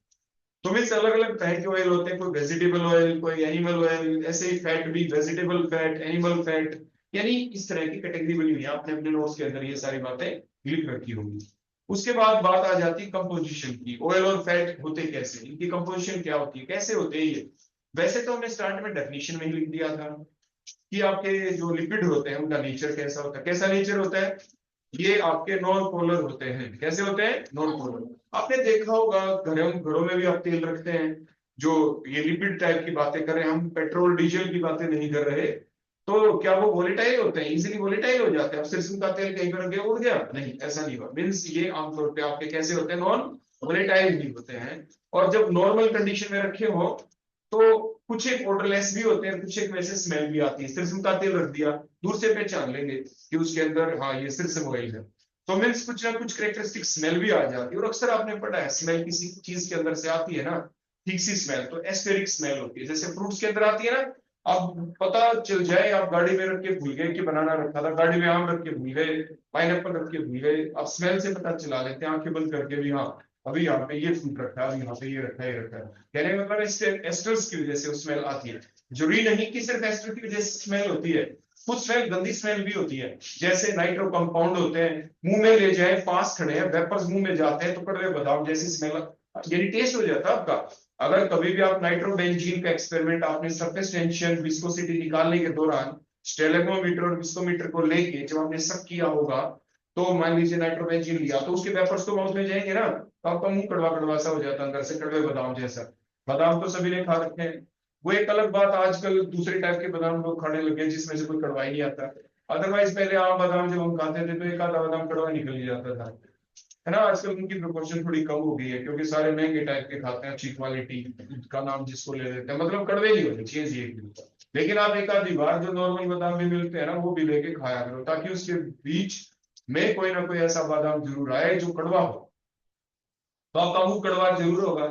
तो मीन्स अलग अलग तरह के ऑयल होते हैं, कोई वेजिटेबल ऑयल, कोई एनिमल ऑयल, ऐसे ही फैट भी वेजिटेबल फैट, एनिमल फैट, यानी इस तरह की कैटेगरी बनी हुई है। आपने अपने नोट्स के अंदर ये सारी बातें लिख रखी होंगी। उसके बाद बात आ जाती है कंपोजिशन की। ऑयल और फैट होते कैसे, इनकी कंपोजिशन क्या होती है, कैसे होते हैं ये? वैसे तो हमने स्टार्ट में डेफिनेशन में ही लिख दिया था कि आपके जो लिपिड होते हैं उनका नेचर कैसा होता है। कैसा नेचर होता है? ये आपके नॉन पोलर होते हैं। कैसे होते हैं? Non polar. आपने देखा होगा घरों घरों में भी आप तेल रखते हैं, जो ये लिपिड टाइप की बातें कर रहे हैं हम, पेट्रोल डीजल की बातें नहीं कर रहे। तो क्या वो वोलेटाइल होते हैं, इजीली वोलेटाइल हो जाते हैं? अब सरसों का तेल कहीं पर गया उड़ गया? नहीं, ऐसा नहीं हुआ। मीन्स ये आमतौर पे आपके कैसे होते हैं, नॉन वोलेटाइल ही होते हैं। और जब नॉर्मल कंडीशन में रखे हो तो कुछ एक ऑर्डरलेस भी होते हैं, कुछ एक वैसे स्मेल भी आती है। सरसों का तेल रख दिया, दूर से पहचान लेंगे कि उसके अंदर हाँ ये सरसों ऑयल है। तो मीन्स कुछ ना कुछ कैरेक्टरिस्टिक स्मेल भी आ जाती है। और अक्सर आपने पढ़ा है स्मेल किसी चीज के अंदर से आती है ना, ठीक सी स्मेल, तो एस्टेरिक स्मेल होती है। जैसे फ्रूट्स के अंदर आती है ना, अब पता चल जाए आप गाड़ी में रख के भूल गए कि बनाना रखा था, गाड़ी में आम रख के भूल गए, पाइनएप्पल रख के भूल गए, अब स्मेल से पता चला लेते हैं आंखें बंद करके भी, हाँ अभी यहाँ पे ये फ्रूट रखा है, यहाँ पे ये रखा है, ये रखा है। कहने का मतलब एस्टर्स की वजह से स्मेल आती है। जरूरी नहीं कि सिर्फ एस्टर की वजह से स्मेल होती है, कुछ स्मेल गंदी स्मेल भी होती है। जैसे नाइट्रो कंपाउंड होते हैं, मुंह में ले जाए, पास खड़े हैं, वेपर्स मुंह में जाते हैं तो कड़वे बादाम जैसी स्मेल, यानी टेस्ट हो जाता है आपका। अगर कभी भी आप नाइट्रोबेंजीन का एक्सपेरिमेंट आपने सरफेस टेंशन विस्कोसिटी निकालने के दौरान स्टेलेगोमीटर और विस्कोमीटर को लेके जब आपने शक किया होगा, तो मान लीजिए नाइट्रोबेंजीन लिया तो उसके वेपर्स तो माउथ में जाएंगे ना, तो आपका मुंह कड़वा कड़वा सा हो जाता है अंदर से, कड़वे बादाम जैसा। बादाम तो सभी ने खा रखे हैं। वो एक अलग बात, आजकल दूसरे टाइप के बादाम लोग खाने लगे जिसमें से कोई कड़वाई नहीं आता। अदरवाइज पहले आम बादाम जब हम खाते थे तो एक आधा बादाम कड़वा निकल ही जाता था, है ना। आजकल उनकी प्रोपोर्शन थोड़ी कम हो गई है क्योंकि सारे महंगे टाइप के खाते हैं, अच्छी क्वालिटी का नाम जिसको ले लेते हैं, मतलब कड़वे नहीं होने चाहिए ये। लेकिन आप एक आधी बार जो नॉर्मल बादाम भी मिलते हैं ना वो भी लेके खाया करो, ताकि उसके बीच में कोई ना कोई ऐसा बादाम जरूर आए जो कड़वा हो, तो आपका मुंह कड़वा जरूर होगा।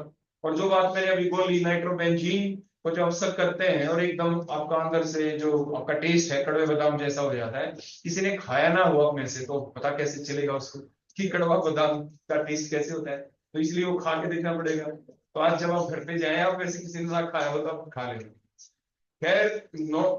और जो बात मैंने अभी बोली, नाइट्रोबेंजीन को जब अवसर करते हैं और एकदम आपका अंदर से जो आपका टेस्ट है कड़वे बादाम जैसा हो जाता है, किसी ने खाया ना हो आप में से तो पता कैसे चलेगा उसको कि कड़वा बादाम का टेस्ट कैसे होता है। तो इसलिए वो खा के देखना पड़ेगा। तो आज जब आप घर पे जाए, आप वैसे किसी ने ना खाया हो तो आप खा लेंगे। खैर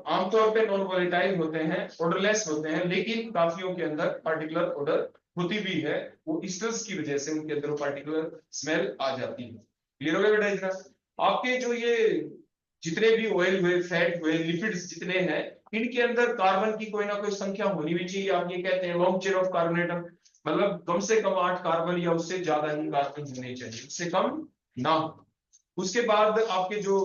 आमतौर पे नॉन वोलेटाइल होते हैं, ऑर्डरलेस होते हैं, लेकिन काफियों के अंदर पार्टिकुलर ऑर्डर होती भी है। वो ईस्टर्स की वजह से उनके अंदर पार्टिकुलर स्मेल आ जाती है। क्लियर हो गया बेटा इतना? आपके जो ये जितने भी ऑयल हुए, फैट हुए, लिपिड्स जितने हैं, इनके अंदर कार्बन की कोई ना कोई संख्या होनी भी चाहिए। आप ये कहते हैं लॉन्ग चेन ऑफ कार्बोनेटम, मतलब कम से कम 8 कार्बन या उससे ज्यादा ही कार्बन होने चाहिए, उससे कम ना हो। उसके बाद आपके जो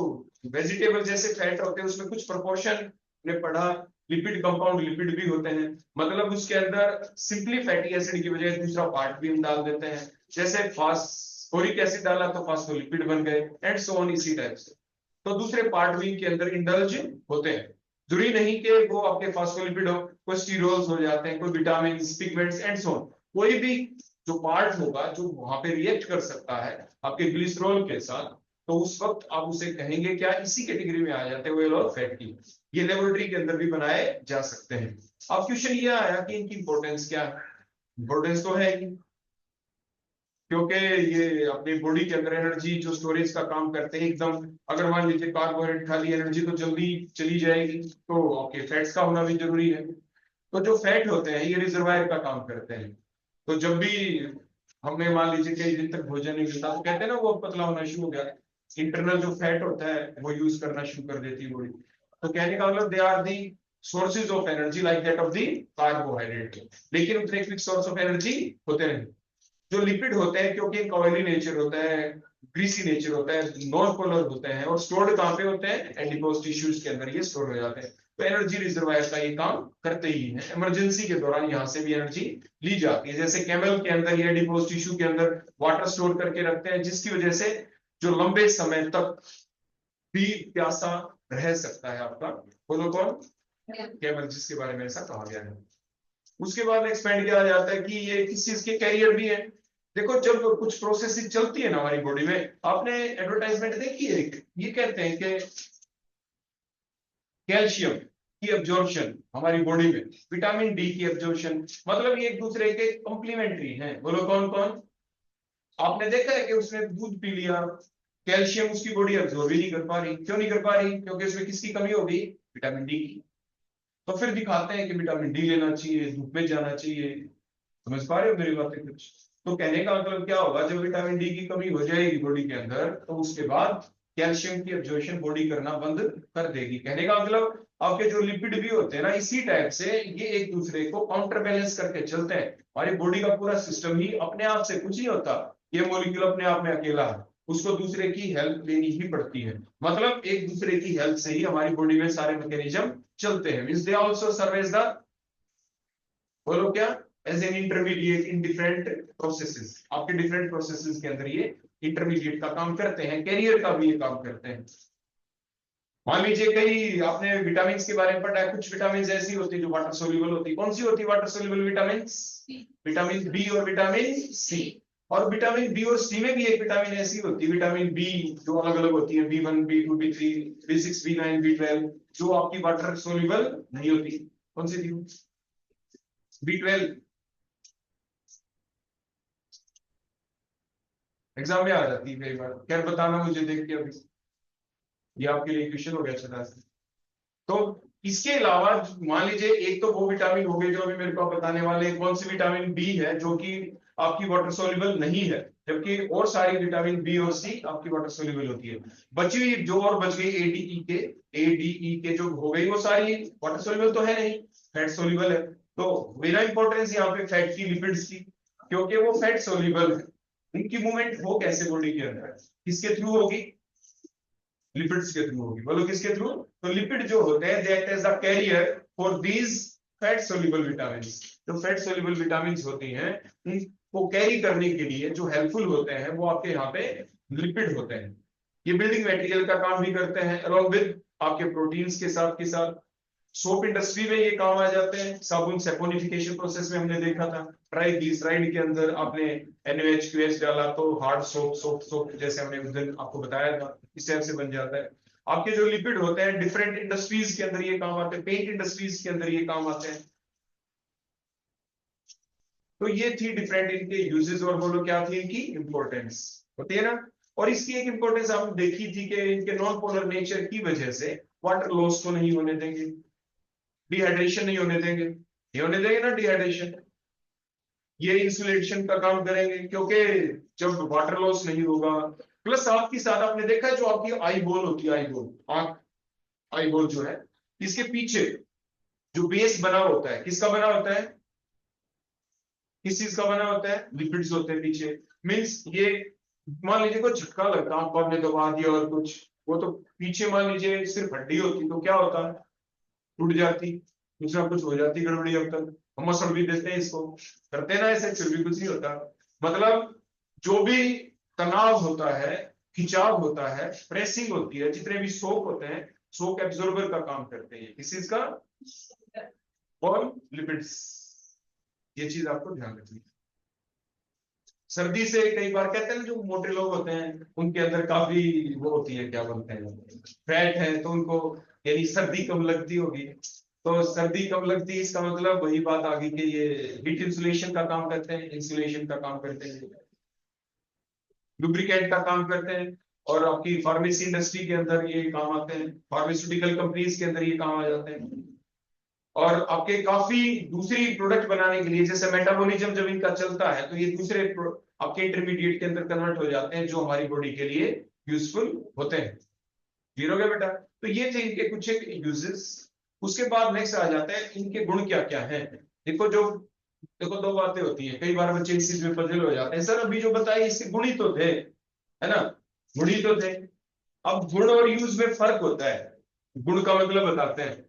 वेजिटेबल जैसे फैट होते हैं उसमें कुछ प्रोपोर्शन ने पढ़ा, लिपिड कंपाउंड लिपिड भी होते हैं, मतलब उसके अंदर सिंपली फैटी एसिड की बजाय दूसरा पार्ट भी हम डाल देते हैं। जैसे फास्फोरिक एसिड डाला तो फास्फोलिपिड बन गए, एंड सो ऑन, इसी टाइप से। तो दूसरे पार्ट भी इनके अंदर इंडल्ज होते हैं। जरूरी नहीं कि वो आपके फास्फोलिपिड हो, कोई स्टीरोल्स हो जाते हैं, कोई vitamin, pigments and so on. कोई भी जो पार्ट होगा जो वहां पे रिएक्ट कर सकता है आपके ग्लिसरॉल के साथ, तो उस वक्त आप उसे कहेंगे क्या, इसी कैटेगरी में आ जाते हैं ऑयल और फैट की। ये लेबोरेटरी के अंदर भी बनाए जा सकते हैं। अब क्वेश्चन ये आया कि इनकी इंपॉर्टेंस क्या है। इंपॉर्टेंस तो है ही, क्योंकि ये अपनी बॉडी के अंदर एनर्जी जो स्टोरेज का काम करते हैं एकदम। अगर मान लीजिए कार्बोहाइड्रेट खा ली, एनर्जी तो जल्दी चली जाएगी, तो ओके फैट्स का होना भी जरूरी है। तो जो फैट होते हैं ये रिजर्वायर का काम करते हैं। तो जब भी हमें मान लीजिए कई दिन तक भोजन नहीं मिलता तो कहते हैं ना वो पतला होना शुरू हो गया, इंटरनल जो फैट होता है वो यूज करना शुरू कर देती है बॉडी। तो कहने का मतलब they are the sources of energy like that of the carbohydrate, लेकिन उतने क्विक सोर्स ऑफ एनर्जी होते नहीं। जो लिपिड होते हैं क्योंकि इनका ऑयली नेचर होता है, ग्रीसी नेचर होता है, नॉन पोलर होते हैं, और स्टोर्ड कहां पे होते हैं, एडिपोज टिश्यूज के अंदर ये स्टोर हो जाते हैं। तो एनर्जी रिजर्वायर का ये काम करते ही है। इमरजेंसी के दौरान यहाँ से भी एनर्जी ली जाती है। जैसे कैमल के अंदर ये एडिपोज टिश्यू के अंदर वाटर स्टोर करके रखते हैं, जिसकी वजह से जो लंबे समय तक भी प्यासा रह सकता है आपका। बोलो कौन? कैमल, जिसके बारे में ऐसा कहा गया है। उसके बाद एक्सपेंड किया जाता है कि ये किस चीज के कैरियर भी है। देखो जब कुछ प्रोसेस चलती है ना हमारी बॉडी में, आपने एडवर्टाइजमेंट देखी है, ये कहते हैं कि कैल्शियम की एब्जॉर्प्शन हमारी बॉडी में, विटामिन डी की एब्जॉर्प्शन, मतलब ये एक दूसरे के कॉम्प्लीमेंट्री हैं। बोलो कौन कौन? आपने देखा है कि उसने दूध पी लिया, कैल्शियम उसकी बॉडी एब्जॉर्ब ही नहीं कर पा रही। क्यों नहीं कर पा रही? क्योंकि उसमें किसकी कमी हो गई? विटामिन डी की। तो फिर दिखाते हैं कि विटामिन डी लेना चाहिए, धूप में जाना चाहिए। समझ पा रहे हो मेरी बातें कुछ? तो कहने का मतलब क्या होगा, जब विटामिन डी की कमी हो जाएगी बॉडी के अंदर, तो उसके बाद कैल्शियम की एब्जॉर्प्शन बॉडी करना बंद कर देगी। कहने का मतलब आपके जो लिपिड भी होते हैं ना, इसी टाइप से ये एक दूसरे को काउंटर बैलेंस करके चलते हैं। हमारी बॉडी का पूरा सिस्टम ही अपने आप से कुछ नहीं होता, ये मॉलिक्यूल अपने आप में अकेला है, उसको दूसरे की हेल्प लेनी ही पड़ती है। मतलब एक दूसरे की हेल्प से ही हमारी बॉडी में सारे मैकेनिज्म चलते हैं। Means they also serve as the, बोलो क्या, as an intermediate in different processes. आपके डिफरेंट प्रोसेसेस के अंदर ये इंटरमीडिएट का काम करते हैं, कैरियर का भी ये काम करते हैं। मान लीजिए कई आपने विटामिन के बारे में पढ़ा है, कुछ विटामिन ऐसी होती है जो वाटर सोल्यूबल होती है। कौन सी होती है water soluble vitamin? Vitamin B और विटामिन सी। और विटामिन बी और सी में भी एक विटामिन ऐसी होती है, विटामिन बी, जो अलग अलग होती है, B1, B2, B3, B6, B9, B12, जो आपकी वाटर सोल्यूबल नहीं होती। कौन सी थी? B12। एग्जाम में आ जाती है कई बार, खैर बताना मुझे देख के अभी, ये आपके लिए क्वेश्चन हो गया अच्छा से। तो इसके अलावा मान लीजिए एक तो वो विटामिन हो गए जो अभी मेरे को आप बताने वाले, कौन सी विटामिन बी है जो कि आपकी वाटर सोल्यूबल नहीं है, जबकि और सारी विटामिन बी और सी आपकी वाटर सोल्यूबल होती है। बची हुई जो और बच गई एडीई के जो हो गई, वो सारी वाटर सोल्यूबल तो है नहीं, फैट सोल्यूबल है। तो मेरा इंपॉर्टेंस यहाँ पे फैट की, लिपिड्स की, क्योंकि वो फैट सोल्यूबल है। उनकी मूवमेंट हो कैसे बॉडी के अंदर, किसके थ्रू होगी? लिपिड्स के थ्रू होगी। बोलो किसके थ्रू? तो लिपिड जो होते हैं they act as the carrier for these fat soluble vitamins. जो फैट सोल्यूबल विटामिन्स होती हैं उनको कैरी करने के लिए जो हेल्पफुल होते हैं वो आपके यहाँ पे लिपिड होते हैं। ये बिल्डिंग मटेरियल का काम भी करते हैं अलॉन्ग विद आपके प्रोटीन्स के साथ। सोप इंडस्ट्री में ये काम आ जाते हैं। साबुन सैपोनिफिकेशन प्रोसेस में हमने देखा था, ट्राइग्लिसराइड के अंदर आपने NaOH डाला तो हार्ड सोप जैसे हमने उस दिन आपको बताया था, इस टाइप से बन जाता है। आपके जो लिपिड होते हैं डिफरेंट इंडस्ट्रीज के अंदर ये काम आते हैं, पेंट इंडस्ट्रीज के अंदर ये काम आते हैं। तो ये थी डिफरेंट इनके यूजेस, और बोलो क्या थी इनकी इंपॉर्टेंस, होती है ना। और इसकी एक इंपॉर्टेंस हमने देखी थी कि इनके नॉन पोलर नेचर की वजह से वाटर लॉस को नहीं होने देंगे, डिहाइड्रेशन नहीं होने देंगे, नहीं होने देंगे ना डिहाइड्रेशन। ये इंसुलेशन का काम करेंगे, क्योंकि जब वाटर लॉस नहीं होगा, प्लस साथ ही साथ आपने देखा है जो आपकी आई बॉल होती है, आई बॉल, आंख, आई बॉल जो है, इसके पीछे जो बेस बना होता है, किसका बना होता है? किस चीज का बना होता है? लिपिड्स होते हैं पीछे। मीन्स ये मान लीजिए कोई झटका लगता है, आपको आपने दबा दिया और कुछ, वो तो पीछे मान लीजिए सिर्फ हड्डी होती तो क्या होता है, टूट जाती, कुछ ना कुछ हो जाती गड़बड़ी। अब तक हम मसल भी देते हैं इसको, करते हैं ना ऐसे, फिर भी कुछ नहीं होता। मतलब जो भी तनाव होता है, खिंचाव होता है, प्रेसिंग होती है, जितने भी सोक होते हैं, सोक एब्जॉर्बर का काम करते हैं। किस चीज का? और लिपिड्स। ये चीज आपको ध्यान रखनी है। सर्दी से कई बार कहते हैं जो मोटे लोग होते हैं उनके अंदर काफी वो होती है, क्या बोलते हैं, फैट है, तो उनको यानी सर्दी कम लगती होगी। तो सर्दी कम लगती है, इसका मतलब वही बात आ गई कि ये हीट इंसुलेशन का काम करते हैं, इंसुलेशन का काम करते हैं, लुब्रिकेंट का काम करते हैं। और आपकी फार्मेसी इंडस्ट्री के अंदर ये काम आते हैं, फार्मास्यूटिकल कंपनीज के अंदर ये काम आ जाते हैं। और आपके काफी दूसरी प्रोडक्ट बनाने के लिए, जैसे मेटाबॉलिज्म जब इनका चलता है तो ये दूसरे आपके इंटरमीडिएट के अंदर कन्वर्ट हो जाते हैं, जो हमारी बॉडी के लिए यूजफुल होते हैं। क्लियर हो गया बेटा? तो ये थे इनके कुछ एक यूजेस। उसके बाद नेक्स्ट आ जाता है इनके गुण क्या क्या है। देखो दो बातें होती हैं, कई बार बच्चे इस चीज में पजल हो जाते हैं, सर अभी जो बताए इसके गुण ही तो थे, है ना, गुण ही तो थे। अब गुण और यूज में फर्क होता है, गुण का मतलब बताते हैं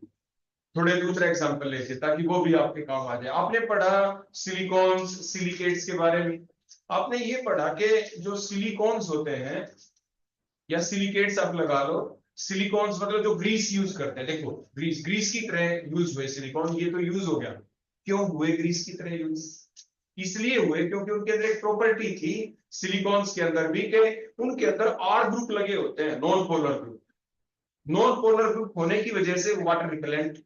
थोड़े दूसरा एग्जांपल लेके, ताकि वो भी आपके काम आ जाए। आपने पढ़ा सिलिकॉन्स सिलिकेट्स के बारे में, आपने ये पढ़ा कि जो सिलिकॉन्स होते हैं या सिलिकेट्स आप लगा लो, सिलिकॉन्स मतलब जो ग्रीस यूज करते हैं, देखो ग्रीस की तरह यूज हुए सिलिकॉन, ये तो यूज हो गया। क्यों हुए ग्रीस की तरह यूज? इसलिए हुए क्योंकि उनके अंदर एक प्रॉपर्टी थी सिलिकॉन्स के अंदर भी, कि उनके अंदर आर ग्रुप लगे होते हैं, non polar group. Non polar group होने की वजह से वाटर रिपेलेंट,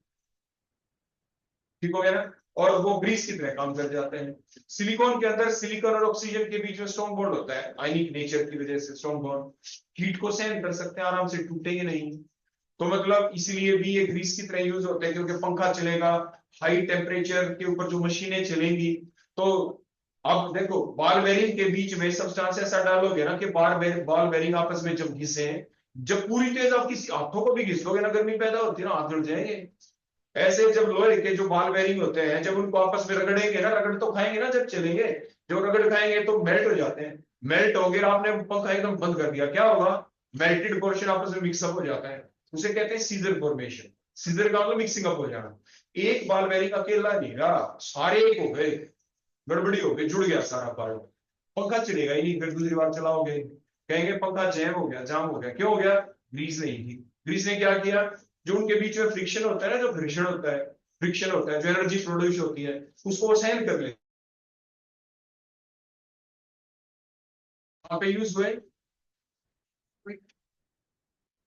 ठीक हो गया ना, और वो ग्रीस की तरह काम कर जाते हैं। सिलिकॉन के अंदर सिलिकॉन और ऑक्सीजन के बीच में स्ट्रॉन्ग बॉन्ड होता है, आयनिक नेचर की वजह से स्ट्रॉन्ग बॉन्ड, हीट को सहन कर सकते हैं, आराम से टूटेंगे नहीं। तो मतलब इसलिए भी ये ग्रीस की तरह यूज होते हैं, क्योंकि पंखा चलेगा, हाई टेम्परेचर के ऊपर जो मशीनें चलेंगी, तो अब देखो बॉल बेरिंग के बीच में सब्सटेंस ऐसा डालोगे ना कि बॉल बेरिंग आपस में जब घिसे, जब पूरी तेज आप किसी हाथों को भी घिस लोगे ना, गर्मी पैदा होती है ना, हाथ जल जाएंगे। ऐसे जब लोहे के जो बॉल बेरिंग होते हैं, जब उनको आपस में रगड़ेंगे ना, रगड़ तो खाएंगे ना जब चलेंगे, जो रगड़ खाएंगे तो मेल्ट हो जाते हैं। मेल्ट हो गया, आपने पंखा एकदम बंद कर दिया, क्या होगा? मेल्टेड पोर्शन आपस में मिक्सअप हो जाता है, उसे कहते हैं सीजर फॉर्मेशन। सीजर का मतलब मिक्सिंग अप हो जाना। एक बॉल बेरिंग अकेला नहीं रहा, सारे एक हो गए, गड़बड़ी हो गई, जुड़ गया सारा पार्ट, पंखा चलेगा ही नहीं। फिर दूसरी बार चलाओगे कहेंगे पंखा जैम हो गया, जाम हो गया, क्यों हो गया? ग्रीस नहीं थी। ग्रीस ने क्या किया? जो उनके बीच में फ्रिक्शन होता है ना, जो घर्षण होता है, फ्रिक्शन होता है, जो एनर्जी प्रोड्यूस होती है, उसको वो सहन कर ले। कहाँ पे यूज हुए?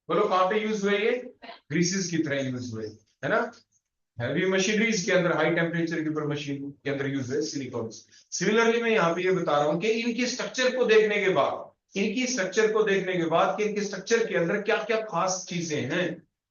बोलो कहाँ पे यूज हुए ये? ग्रीसेस की तरह यूज हुए, है ना। हैवी मशीनरीज के अंदर, हाई टेम्परेचर के ऊपर मशीन के अंदर यूज है सिलिकॉन। सिमिलरली मैं यहाँ पे ये बता रहा हूँ कि इनकी स्ट्रक्चर को देखने के बाद, इनकी स्ट्रक्चर को देखने के बाद कि इनके स्ट्रक्चर के अंदर क्या क्या खास चीजें हैं,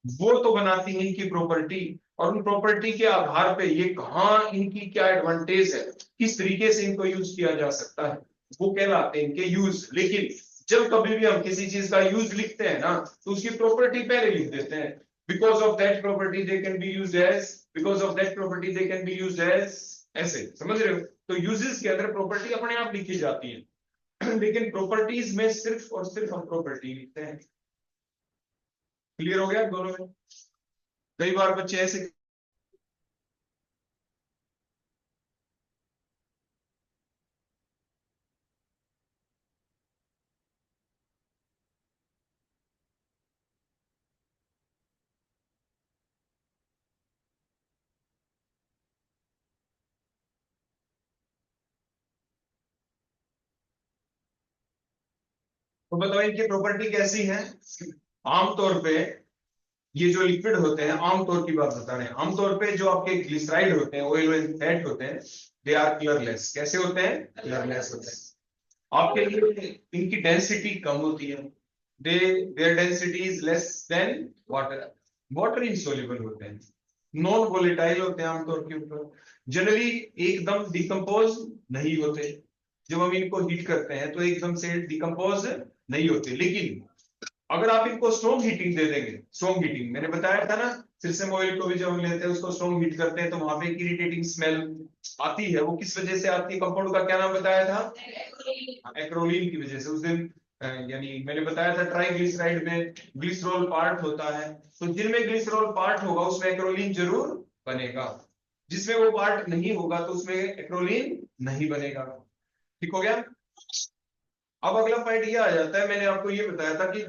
वो तो बनाती है इनकी प्रॉपर्टी। और उन प्रॉपर्टी के आधार पे ये कहाँ इनकी क्या एडवांटेज है, किस तरीके से इनको यूज किया जा सकता है, वो कहलाते हैं इनके यूज। लेकिन जब कभी भी हम किसी चीज का यूज लिखते हैं ना, तो उसकी प्रॉपर्टी पहले लिख देते हैं। because of that property they can be used as, because of that property they can be used as, ऐसे समझ रहे हो? तो यूजेस के अंदर प्रॉपर्टी अपने आप लिखी जाती है लेकिन प्रॉपर्टीज में सिर्फ और सिर्फ हम प्रॉपर्टी लिखते हैं। क्लियर हो गया दोनों में? कई बार बच्चे ऐसे, तो बताओ इनकी प्रॉपर्टी कैसी है? आमतौर पे ये जो लिक्विड होते हैं, आमतौर की बात बता रहे हैं, आमतौर पे जो आपके ग्लिसराइड होते हैं, ऑयल एंड फैट होते हैं, दे आर कलरलेस। कैसे होते हैं? कलरलेस होते हैं। आपके लिए इनकी डेंसिटी कम होती है, they there density is less than water, water insoluble होते हैं, नॉन वोलेटाइल होते हैं आमतौर के ऊपर, जनरली एकदम डिकम्पोज नहीं होते। जब हम इनको हीट करते हैं तो एकदम से डिकम्पोज नहीं होते। लेकिन अगर आप इनको स्ट्रॉन्ग हीटिंग दे देंगे, स्ट्रॉन्ग हीटिंग मैंने बताया था ना, सिरसम ऑयल को भी जब हम लेते हैं उसको स्ट्रॉन्ग हीट करते हैं तो वहां पे इरिटेटिंग स्मेल आती है। वो किस वजह से आती है? कंपाउंड का क्या नाम बताया था? एक्रोलीन की वजह से। उस दिन यानी मैंने बताया था ट्राइग्लिसराइड में ग्लिसरॉल पार्ट होता है, तो जिनमें ग्लिसरॉल पार्ट होगा उसमें एक्रोलीन जरूर बनेगा, जिसमें वो पार्ट नहीं होगा तो उसमें एक्रोलीन नहीं बनेगा। ठीक हो गया? अब अगला पॉइंट ये आ जाता है, मैंने आपको ये बताया था कि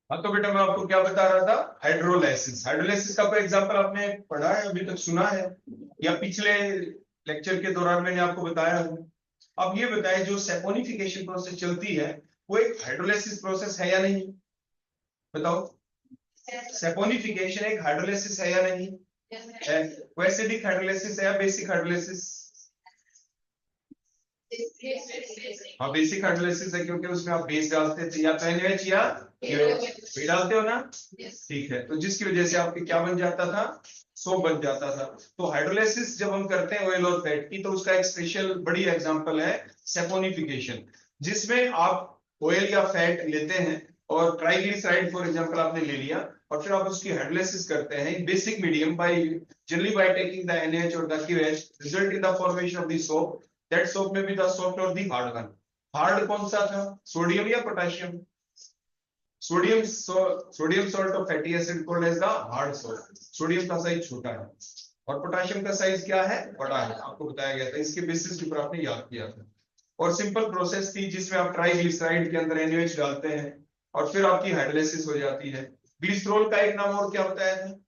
हाँ, तो बेटा मैं आपको क्या बता रहा था? हाइड्रोलाइसिस। हाइड्रोलाइसिस का कोई एग्जांपल आपने पढ़ा है अभी तक, सुना है, या पिछले लेक्चर के दौरान मैंने आपको बताया है? अब ये बताएं, जो सेपोनिफिकेशन प्रोसेस चलती है वो एक हाइड्रोलाइसिस प्रोसेस है या नहीं? बताओ, सेपोनिफिकेशन एक हाइड्रोलाइसिस है या नहीं? है। वो एसिडिक हाइड्रोलाइसिस है या बेसिक हाइड्रोलाइसिस? हाँ, बेसिक हाइड्रोलाइसिस है, क्योंकि उसमें आप बेस डालते थे, या तो NaOH या QH डालते हो ना। ठीक है, तो जिसकी वजह से आपके क्या बन जाता था? सोप बन जाता था। तो हाइड्रोलाइसिस जब हम करते हैं ऑयल और फैट की, तो उसका एक स्पेशल बड़ी एग्जांपल है सेपोनिफिकेशन, जिसमें आप ऑयल या फैट लेते हैं और ट्राइग्लिसराइड फॉर एग्जांपल आपने ले लिया, और फिर आप उसकी हाइड्रोलाइसिस करते हैं basic medium by, generally by taking the NaH और the QH, result in the formation of the soap. That soap में भी द सॉफ्ट और द हार्ड वन। हार्ड कौन सा था? सोडियम या potassium? Sodium, sodium salt of fatty acid called as the hard salt. Sodium का size छोटा है और पोटेशियम का साइज क्या है? बड़ा है। आपको बताया गया था, इसके बेसिस के ऊपर आपने याद किया था। और सिंपल प्रोसेस थी जिसमें आप ट्राइग्लिसराइड के अंदर NaOH डालते हैं और फिर आपकी हाइड्रोलाइसिस हो जाती है। ग्लिसरॉल का एक नाम और क्या बताया था?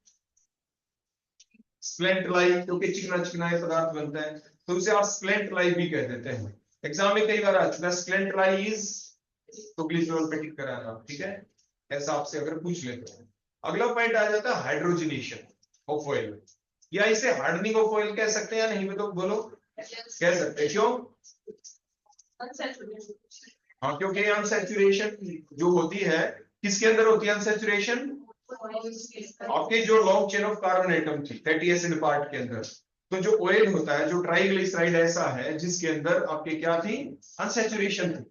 स्प्लेंटलाई, क्योंकि चिकना चिकना पदार्थ बनता है तो उसे आप स्प्लेंटलाई भी कह देते हैं। एग्जाम में कई बार आ चुका है स्प्लेंटलाई इज, तो ग्लिसरॉल पे टिक कराना, ठीक है, ऐसा आपसे अगर पूछ लेते हैं। अगला पॉइंट आ जाता है हाइड्रोजनेशन ऑफ ऑयल, या इसे हार्डनिंग ऑफ ऑयल कह सकते हैं या नहीं, तो बोलो। कह सकते हैं, क्यों? हाँ, क्योंकि अनसैचुरेशन जो होती है किसके अंदर होती है अनसैचुरेशन? आपके जो long chain of carbon atom थी फैटी एसिड पार्ट के अंदर। तो जो ऑयल होता है, जो ट्राइग्लिसराइड ऐसा है जिसके अंदर आपके क्या थी? अनसैचुरेशन थी।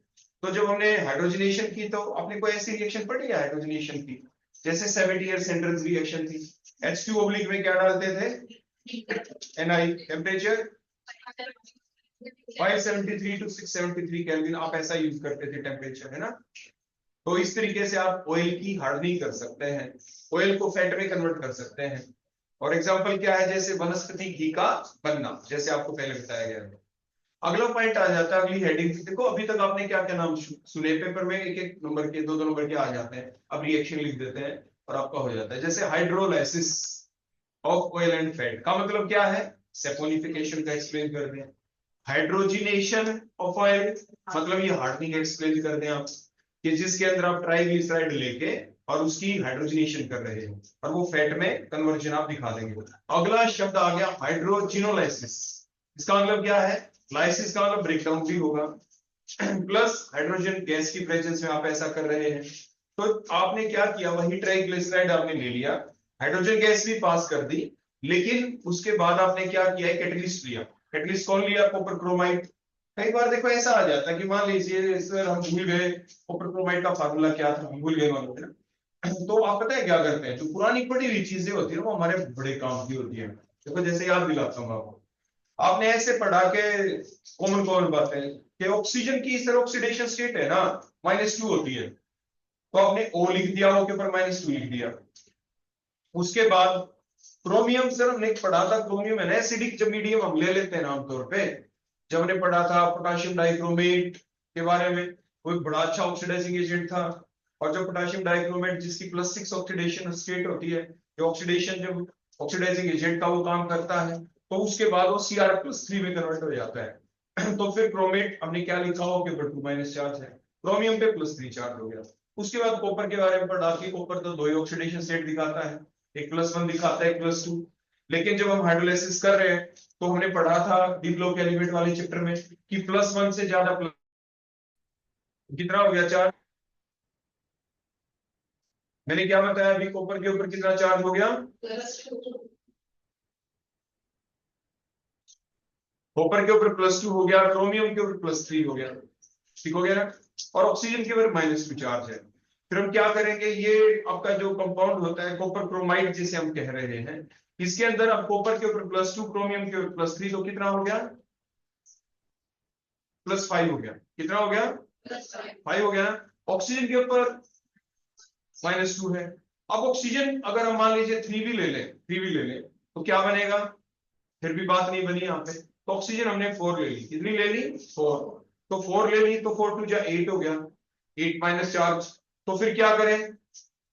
तो जब हमने हाइड्रोजनेशन की तो अपने को ऐसी रिएक्शन पड़ी है हाइड्रोजनेशन की, जैसे 70 ईयर सेंट्रल रिएक्शन थी। H2 ओब्लिक में क्या डालते थे? Ni। टेम्परेचर 573 टू 673 केल्विन, आप ऐसा यूज करते थे टेम्परेचर, है ना? तो इस तरीके से आप ऑयल की हार्डनिंग कर सकते हैं, ऑयल को फैट में कन्वर्ट कर सकते हैं। और एग्जांपल क्या है? जैसे वनस्पति घी का बनना, जैसे आपको पहले बताया गया है। अगला पॉइंट आ जाता है अगली हेडिंग। देखो अभी तक आपने क्या क्या नाम सुने, पेपर में एक एक नंबर के, दो दो नंबर के आ जाते हैं। अब रिएक्शन लिख देते हैं और आपका हो जाता है। जैसे hydrolysis of oil and fat का मतलब क्या है? सैपोनिफिकेशन का एक्सप्लेन कर दें। हाइड्रोजिनेशन ऑफ ऑयल मतलब ये हार्डनिंग एक्सप्लेन कर दें आप, कि जिसके अंदर आप ट्राइग्लिसराइड लेके और उसकी हाइड्रोजनेशन कर रहे हो और वो फैट में कन्वर्जन आप दिखा देंगे। अगला शब्द आ गया हाइड्रोजिनोलाइसिस। इसका मतलब क्या है? लाइसिस का मतलब ब्रेकडाउन भी होगा, प्लस हाइड्रोजन गैस की प्रेजेंस में आप ऐसा कर रहे हैं। तो आपने क्या किया? वही ट्राइग्लिसराइड आपने ले लिया, हाइड्रोजन गैस भी पास कर दी, लेकिन उसके बाद आपने क्या किया? कैटलिस्ट लिया। कैटलिस्ट कौन लिया? कॉपर क्रोमाइड। कई बार देखो ऐसा आ जाता है कि मान लीजिए सर हम भूल गए कॉपर क्रोमाइड का फार्मूला क्या था, हम भूल गए मान लो, है ना? तो आप पता है क्या करते हैं? जो पुरानी पड़ी हुई चीजें होती है वो हमारे बड़े काम की होती है। देखो जैसे याद दिलाता हूँ आपको, आपने ऐसे पढ़ा के कॉमन कॉमन बातें कि ऑक्सीजन की सर ऑक्सीडेशन स्टेट है ना -2 होती है, तो आपने O लिख दिया, O के ऊपर -2 लिख दिया। उसके बाद क्रोमियम, सर हमने पढ़ा था क्रोमियम है ना एसिडिक, जब मीडियम हम ले लेते हैं ना आमतौर पे, जब हमने पढ़ा था पोटाशियम डाइक्रोमेट के बारे में, वो एक बड़ा अच्छा ऑक्सीडाइजिंग एजेंट था। और जो पोटाशियम डाइक्रोमेट जिसकी +6 ऑक्सीडेशन स्टेट होती है, जो ऑक्सीडेशन जब ऑक्सीडाइजिंग एजेंट का वो काम करता है, तो उसके बाद वो Cr+3 में कन्वर्ट हो जाता है। तो फिर क्रोमेट हमने क्या लिखा हो कि 2- चार्ज है, क्रोमियम पे +3 चार्ज हो गया। उसके बाद कॉपर के बारे में पढ़ा कि कॉपर तो दो ही ऑक्सीडेशन स्टेट दिखाता है, एक +1 दिखाता है, एक +2। लेकिन जब हम हाइड्रोलाइसिस कर रहे हैं तो हमने पढ़ा था डी ब्लॉक एलिमेंट वाले चैप्टर में कि +1 से ज्यादा कितना हो गया चार्ज? मैंने क्या बताया अभी? कॉपर के ऊपर कितना चार्ज हो गया? कॉपर के ऊपर +2 हो गया, क्रोमियम के ऊपर +3 हो गया, ठीक हो गया ना? और ऑक्सीजन के ऊपर -2 चार्ज है। फिर हम क्या करेंगे? ये आपका जो कंपाउंड होता है कॉपर क्रोमाइड जिसे हम कह रहे हैं, इसके अंदर अब कॉपर के ऊपर +2, क्रोमियम के ऊपर +3, तो कितना हो गया? +5 हो गया। कितना हो गया? 5 हो गया ना? ऑक्सीजन के ऊपर -2 है। अब ऑक्सीजन अगर हम मान लीजिए 3 भी ले लें, 3 भी ले लें, तो क्या बनेगा? फिर भी बात नहीं बनी यहाँ पे। तो ऑक्सीजन हमने 4 ले ली, कितनी ले ली? 4। तो 4 ले ली तो 4 2 जा 8 हो गया, 8 माइनस चार्ज। तो फिर क्या करें?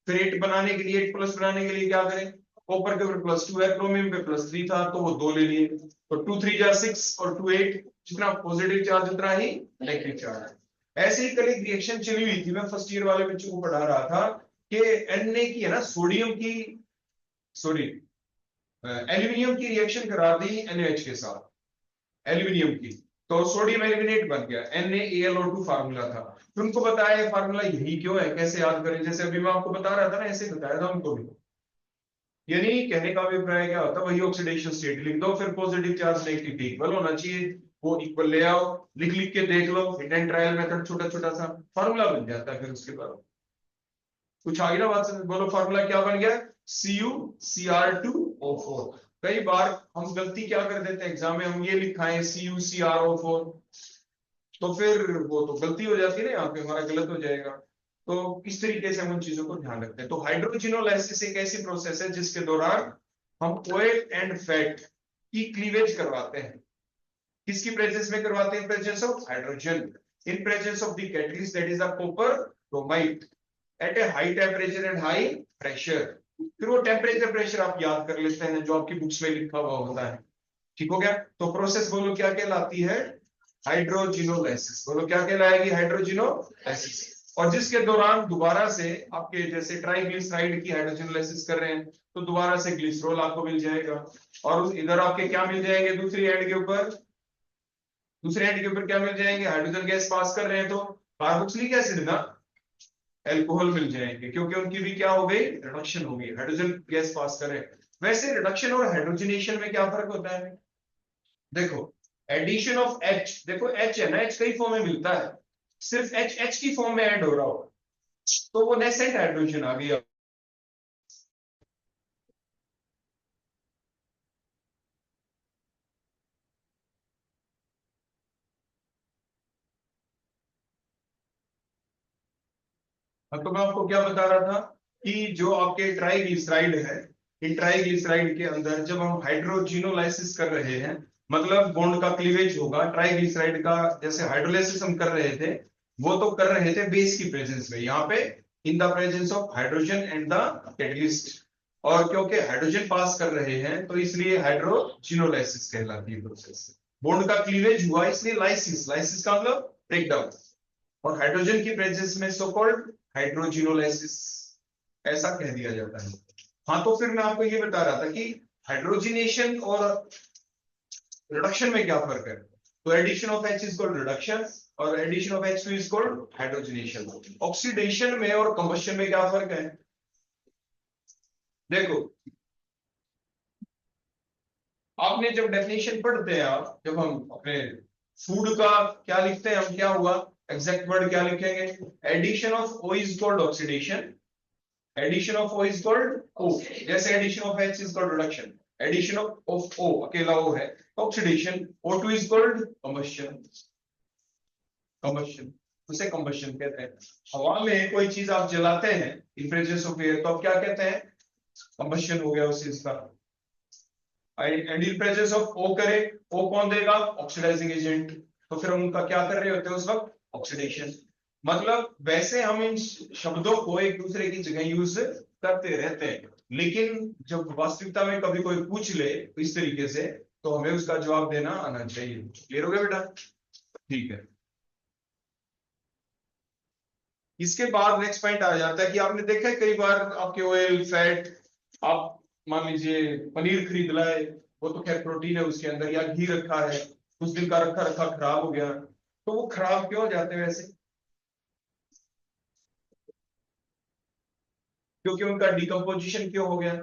फिर 8 बनाने के लिए, 8 प्लस बनाने के लिए क्या करें? कॉपर के ऊपर +2 है, क्रोमियम पे +3 था तो वो 2 ले लिए। तो 2 3 जा 6 और 2 8, जितना पॉजिटिव चार्ज उतना ही नेगेटिव चार्ज है। ऐसे ही कल एक रिएक्शन चली हुई थी, मैं फर्स्ट ईयर वाले बच्चों को पढ़ा रहा था कि Na की है ना सोडियम की, सॉरी एल्यूमिनियम की रिएक्शन करा दी NaH के साथ, एल्यूमिनियम की, तो सोडियम एल्यूमिनेट बन गया, NaAlO2 फार्मूला था। तो उनको बताया ये फार्मूला यही क्यों है, कैसे याद करें, जैसे अभी मैं आपको बता रहा था ना ऐसे बताया था उनको भी। यानी कहने का अभिप्राय क्या होता है? वही ऑक्सीडेशन स्टेट लिख दो, फिर पॉजिटिव चार्ज नेगेटिव इक्वल होना चाहिए, वो इक्वल ले आओ, लिख लिख के देख लो, हिट एंड ट्रायल मेथड, छोटा छोटा सा फार्मूला बन जाता है। फिर उसके बाद कुछ आगे ना बात से बोलो, फार्मूला क्या बन गया? CuCr2O4। कई बार हम गलती क्या कर देते हैं एग्जाम में, हम ये लिखाएं CuCrO4, तो फिर वो तो गलती हो जाती है ना, यहाँ पे हमारा गलत हो जाएगा। तो इस तरीके से हम उन चीजों को ध्यान रखते हैं। तो हाइड्रोजिनोलाइसिस एक ऐसी प्रोसेस है जिसके दौरान हम ऑयल एंड फैट की क्लीवेज करवाते हैं। किसकी प्रेजेंस में करवाते हैं? Presence of hydrogen, in presence of the catalyst that is the copper chromide at a high temperature and high pressure. फिर वो टेम्परेचर प्रेशर आप याद कर लेते हैं जो आपकी बुक्स में लिखा हुआ होता है, ठीक हो गया? तो प्रोसेस बोलो क्या कहलाती है? हाइड्रोजिनोलाइसिस। बोलो क्या कहलाएगी? हाइड्रोजिनोलाइसिस। और जिसके दौरान दोबारा से आपके जैसे ट्राइग्लिसराइड की हाइड्रोजिनोलाइसिस कर रहे हैं तो दोबारा से ग्लिसरॉल आपको मिल जाएगा, और इधर आपके क्या मिल जाएंगे दूसरी एंड के ऊपर? दूसरे एंड के ऊपर क्या मिल जाएंगे, हाइड्रोजन गैस पास कर रहे हैं तो कार्बोक्सिलिक एसिड ना एल्कोहल मिल जाएंगे, क्योंकि उनकी भी क्या हो गई, रिडक्शन हो गई, हाइड्रोजन गैस पास कर रहे हैं। वैसे रिडक्शन और हाइड्रोजनेशन में क्या फर्क होता है, देखो एडिशन ऑफ H, देखो H है ना, H कई फॉर्म में मिलता है, सिर्फ H की फॉर्म में ऐड हो रहा हो तो वो नेसेंट हाइड्रोजन आ गया। हाँ, तो मैं आपको क्या बता रहा था कि जो आपके ट्राइग्लिसराइड है, इन ट्राइग्लिसराइड के अंदर जब हम हाइड्रोजिनोलाइसिस कर रहे हैं, मतलब बॉन्ड का क्लीवेज होगा ट्राइग्लिसराइड का, जैसे हाइड्रोलाइसिस हम कर रहे थे, वो तो कर रहे थे बेस की प्रेजेंस में, यहाँ पे in the presence of hydrogen and the catalyst, और क्योंकि हाइड्रोजन पास कर रहे हैं तो इसलिए हाइड्रोजिनोलाइसिस कहलाती है प्रोसेस। बॉन्ड का क्लीवेज हुआ इसलिए लाइसिस, लाइसिस का मतलब ब्रेकडाउन, और हाइड्रोजन की प्रेजेंस में सो कॉल्ड हाइड्रोजिनोलाइसिस, ऐसा कह दिया जाता है। हाँ, तो फिर मैं आपको ये बता रहा था कि हाइड्रोजिनेशन और रिडक्शन में क्या फर्क है, तो addition of H is called reduction और addition of H2 is called hydrogenation. Oxidation में और कंबशन में क्या फर्क है, देखो आपने जब डेफिनेशन पढ़ते हैं, आप जब हम अपने फूड का क्या लिखते हैं, हम क्या हुआ एग्जैक्ट वर्ड क्या लिखेंगे, addition of O is called oxidation, addition of O is called O, जैसे addition of H is called reduction, addition of O अकेला O है oxidation, O2 is called combustion, combustion उसे कंबशन कहते हैं। हवा में कोई चीज आप जलाते हैं इन प्रेजेंस ऑफ एयर तो आप क्या कहते हैं, कंबशन हो गया उस चीज का। And in presence of O करे, O कौन देगा, ऑक्सीडाइजिंग एजेंट, तो फिर हम उनका क्या कर रहे होते हैं उस वक्त, ऑक्सीडेशन। मतलब वैसे हम इन शब्दों को एक दूसरे की जगह यूज करते रहते हैं, लेकिन जब वास्तविकता में कभी कोई पूछ ले इस तरीके से तो हमें उसका जवाब देना आना चाहिए। क्लियर हो गया बेटा, ठीक है। इसके बाद नेक्स्ट पॉइंट आ जाता है कि आपने देखा है कई बार आपके ऑयल फैट, आप मान लीजिए पनीर खरीद लाए, वो तो खैर प्रोटीन है उसके अंदर, या घी रखा है कुछ दिन का रखा रखा खराब हो गया, तो वो खराब क्यों हो जाते हैं वैसे, क्योंकि उनका डिकम्पोजिशन क्यों हो गया,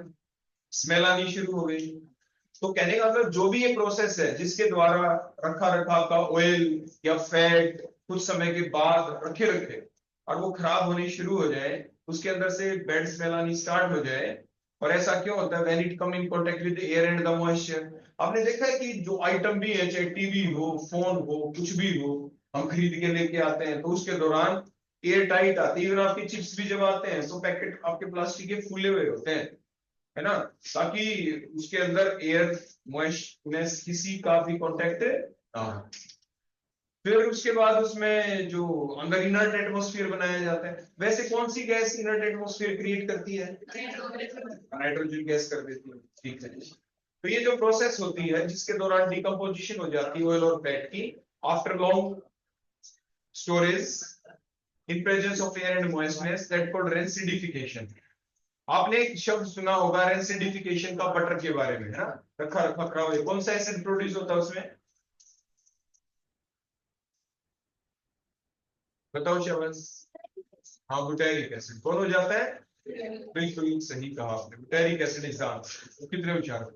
स्मेल आनी शुरू हो गई। तो कहने का मतलब जो भी ये प्रोसेस है जिसके द्वारा रखा रखा का ऑयल या फैट कुछ समय के बाद रखे रखे और वो खराब होने शुरू हो जाए, उसके अंदर से बैड स्मेल आनी स्टार्ट हो जाए, और ऐसा क्यों होता है, when it come in contact with air and the moisture. आपने देखा है कि जो आइटम भी है, चाहे टीवी हो, फोन हो, कुछ भी हो, हम खरीद के लेके आते हैं तो उसके दौरान एयर टाइट आती है, इवन आपकी चिप्स भी जब आते हैं तो पैकेट आपके प्लास्टिक के फूले हुए होते हैं, है ना, ताकि उसके अंदर एयर मॉइस्चनेस किसी का भी कांटेक्ट ना हो। फिर उसके बाद उसमें जो अंदर इनर्ट एटमॉस्फेयर बनाया जाता है, वैसे कौन सी गैस इनर्ट एटमॉस्फेयर क्रिएट करती है, नाइट्रोजन गैस कर देती है, ठीक है। तो ये जो प्रोसेस होती है जिसके दौरान डिकम्पोजिशन हो जाती है ऑयल और फैट की, after long storage in presence of air and moistness, that called rancidification. आपने एक शब्द सुना होगा रेंसिडिफिकेशन का बटर के बारे में, है ना, रखा रखा खराब, कौन सा एसिड प्रोड्यूस होता है उसमें, बताओ शाबाश, हाँ बुटाइरिक एसिड, कौन हो जाता है, बिल्कुल सही कहा आपने, butyric acid is the answer. तो कितने विचार हो,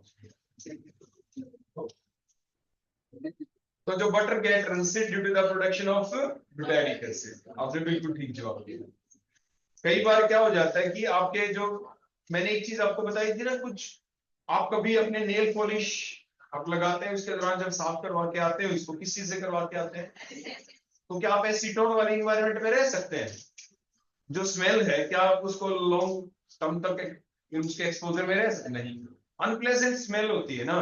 तो जो butter get rancid due to the production of butyric acid, आपने बिल्कुल ठीक जवाब दिया। कई बार क्या हो जाता है कि आपके जो, मैंने एक चीज आपको बताई थी ना कुछ, आप कभी अपने नेल पॉलिश आप लगाते हैं उसके दौरान जब साफ करवा के आते हो, इसको किस चीज से करवा के आते हैं, तो क्या आप एसीटोन वाले इन्वायरमेंट में रह सकते हैं, जो स्मेल है क्या आप उसको लॉन्ग टर्म तक उसके एक्सपोजर में रह सकते, नहीं, अनप्लेजेंट स्मेल होती है ना।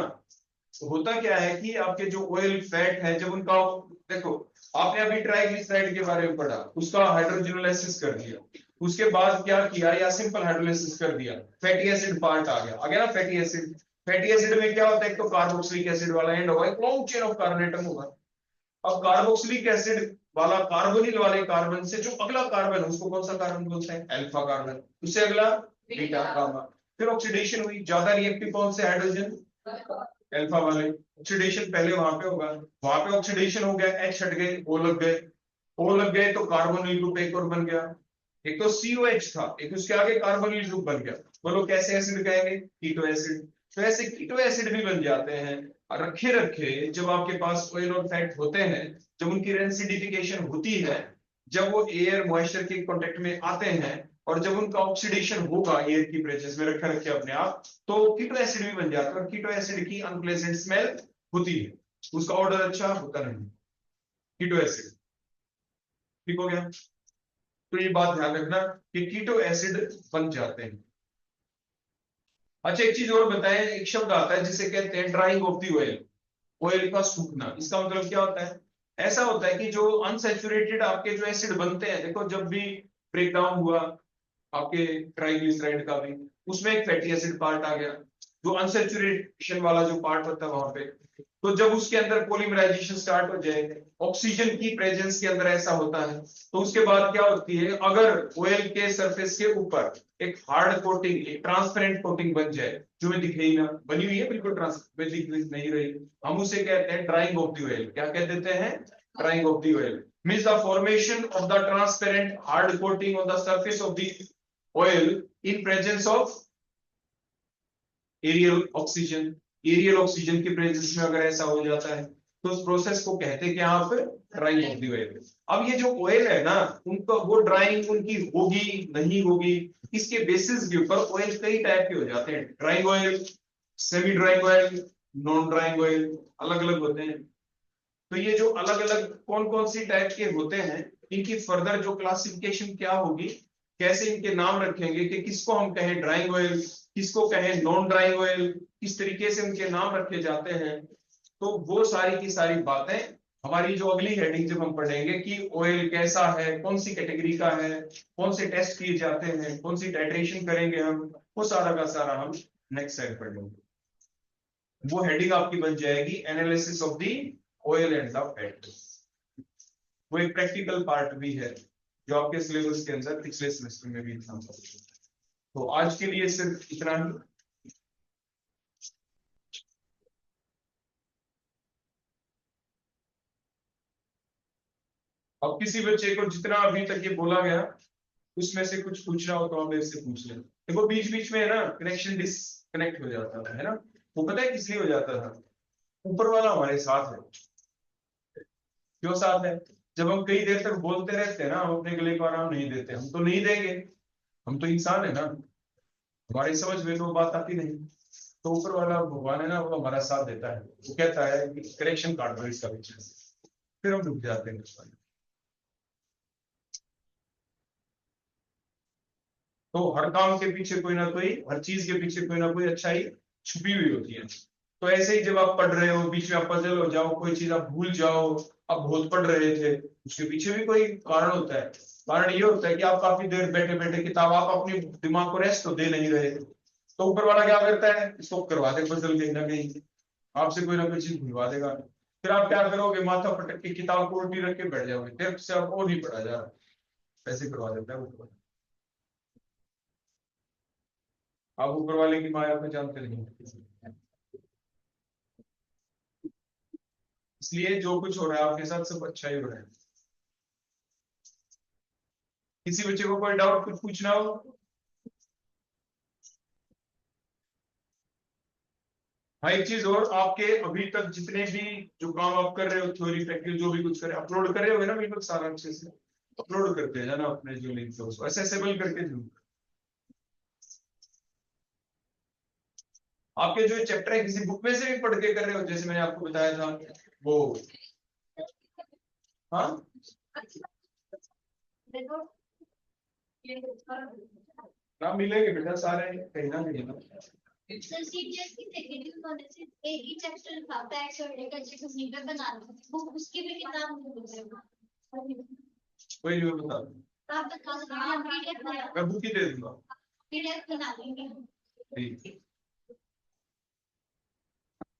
तो होता क्या है कि आपके जो ऑयल फैट है जब उनका, देखो आपने अभी ट्राइग्लिसराइड के बारे में पढ़ा, उसका हाइड्रोजिनोलाइसिस कर दिया, उसके बाद क्या किया, या सिंपल हाइड्रोलाइसिस कर दिया, फैटी एसिड पार्ट आ गया ना फैटी एसिड। फैटी एसिड में क्या होता है, एक तो कार्बोक्सिलिक एसिड वाला एंड होगा, एक long chain of carbon atom होगा। अब कार्बोक्सिलिक एसिड वाला कार्बोनिल वाले कार्बन से जो अगला कार्बन है उसको कौन सा कार्बन बोलते हैं, अल्फा कार्बन, उससे अगला बीटा गामा, फिर ऑक्सीडेशन हुई, ज्यादा रिएक्टिव कौन से, हाइड्रोजन, अल्फा वाले ऑक्सीडेशन पहले वहां पे होगा, वहां पे ऑक्सीडेशन हो गया, H हट गए, O लग गए, O लग गए तो कार्बोनिल ग्रुप एक और बन गया। एक तो COH था, एक उसके आगे कार्बोनिल ग्रुप बन गया। बोलो कैसे एसिड कहेंगे? Keto acid. तो ऐसे कीटो एसिड भी बन जाते हैं। और रखे रखे जब आपके पास ऑयल और फैट होते हैं, जब उनकी रेसिडिफिकेशन होती है, जब वो एयर मॉइस्चर के कांटेक्ट में आते हैं, और जब उनका ऑक्सीडेशन होगा एयर की प्रेजेंस में रखे रखे अपने आप, तो कीटो एसिड भी बन जाता है। और कीटो एसिड की अनप्लेजेंट स्मेल होती है, उसका ऑर्डर अच्छा होता नहीं। कीटो एसिड ठीक हो गया। तो ये बात ध्यान रखना कि कीटो एसिड बन जाते हैं। अच्छा एक चीज और बताएं, एक शब्द आता है जिसे कहते हैं drying of the oil, oil का सूखना। इसका मतलब क्या होता है? ऐसा होता है कि जो अनसैचुरेटेड आपके जो एसिड बनते हैं, देखो जब भी ब्रेक डाउन हुआ आपके ट्राइग्लिसराइड का भी, उसमें एक फैटी एसिड पार्ट आ गया, जो अनसैचुरेशन वाला जो पार्ट होता है वहां पे। तो जब उसके अंदर पॉलीमराइजेशन स्टार्ट हो जाए, ऑक्सीजन की प्रेजेंस के अंदर ऐसा होता है, तो उसके बाद क्या होती है, अगर ऑयल के सरफेस के ऊपर एक हार्ड कोटिंग, एक ट्रांसपेरेंट कोटिंग बन जाए, जो में दिखेगी ना, बनी हुई है बिल्कुल ट्रांसपेरेंट, दिख नहीं रही, हम उसे कहते हैं ड्राइंग ऑफ द ऑयल। क्या कह देते हैं? Drying of the oil means the formation of the transparent hard coating on the surface of the oil in presence of aerial oxygen. Aerial oxygen की प्रेजेंस में अगर ऐसा हो जाता है, तो उस प्रोसेस को कहते हैं कि यहाँ पे ड्राइंग ऑफ द ऑयल। अब ये जो ऑयल है ना, उनका वो ड्राइंग उनकी होगी नहीं होगी, इसके बेसिस के ऊपर ऑयल कई टाइप के हो जाते हैं। Drawing oil, semi drawing oil, non drawing oil, अलग अलग होते हैं। तो ये जो अलग अलग कौन कौन सी टाइप के होते हैं, इनकी फर्दर जो क्लासिफिकेशन क्या होगी, कैसे इनके नाम रखेंगे कि किसको हम कहें ड्राइंग ऑयल, किसको कहें नॉन ड्राइंग ऑयल, किस तरीके से उनके नाम रखे जाते हैं, तो वो सारी की सारी बातें हमारी जो अगली हेडिंग जब हम पढ़ेंगे कि ऑयल कैसा है, कौन सी कैटेगरी का है, कौन से टेस्ट किए जाते हैं, कौन सी टाइट्रेशन करेंगे हम, वो सारा का सारा हम नेक्स्ट साइड पढ़ लेंगे। वो हेडिंग आपकी बन जाएगी analysis of the oil and the fat. वो एक प्रैक्टिकल पार्ट भी है जो आपके सिलेबस के अंदर पिछले सेमेस्टर में भी था। तो आज के लिए सिर्फ इतना ही। अब किसी बच्चे को जितना अभी तक ये बोला गया उसमें से कुछ पूछना हो तो आप मेरे से पूछ लें। देखो बीच बीच में है ना कनेक्शन डिसकनेक्ट हो जाता था, है ना। वो पता है किस लिए हो जाता था? ऊपर वाला हमारे साथ है। क्यों साथ है? जब हम कई देर तक बोलते रहते हैं ना, हम अपने गले को आराम नहीं देते, हम तो नहीं देंगे, हम तो इंसान है ना, हमारी समझ में तो वो बात आती नहीं। तो ऊपर वाला भगवान है ना, वो हमारा साथ देता है, वो कहता है कि करेक्शन काट दो इसका पीछे से, फिर हम रुक जाते हैं। तो हर काम के पीछे कोई ना कोई, हर चीज के पीछे कोई ना कोई अच्छाई छुपी हुई होती है। तो ऐसे ही जब आप पढ़ रहे हो, बीच में आप पजल हो जाओ, कोई चीज आप भूल जाओ, आप बहुत पढ़ रहे थे, उसके पीछे भी कोई कारण होता है। कारण ये होता है कि आप काफी देर बैठे बैठे किताब, आप अपने दिमाग को रेस्ट तो दे नहीं रहे। तो ऊपर वाला क्या करता है, इसको करवा दे पजल कहीं ना कहीं, आपसे कोई ना कोई चीज भूलवा देगा। फिर आप क्या करोगे, माथा पटक के किताब को उल्टी रख के बैठ जाओगे, फिर से आप और नहीं पढ़ा जा रहा, ऐसे करवा देता है ऊपर। आप ऊपर वाले की माया को जानते नहीं, इसलिए जो कुछ हो रहा है आपके साथ सब अच्छा ही हो रहा है। किसी बच्चे को कोई डाउट कुछ पूछना हो? हाँ एक चीज और, आपके अभी तक जितने भी जो काम आप कर रहे हो, थ्योरी प्रैक्टिकल जो भी कुछ करे, अपलोड कर रहे हो ना बिल्कुल सारा अच्छे से अपलोड करते हैं जाना अपने जो लिंक है उसको एक्सेसिबल करके जरूर। आपके जो चैप्टर है किसी बुक में से भी पढ़ के कर रहे हो, जैसे मैंने आपको बताया था वो? हाँ ना मिलेंगे बेटा सारे कहीं ना कहीं ना। सर सीबीएसई सेकेंडरी कॉलेज से एक ही चैप्टर था टैक्स और डेटा चेक नीटर बना वो उसके भी किताब कोई नहीं बता, आप बता दो हम पीडीएफ मैं बुक ही दे दूंगा। पीडीएफ बना देंगे। ठीक।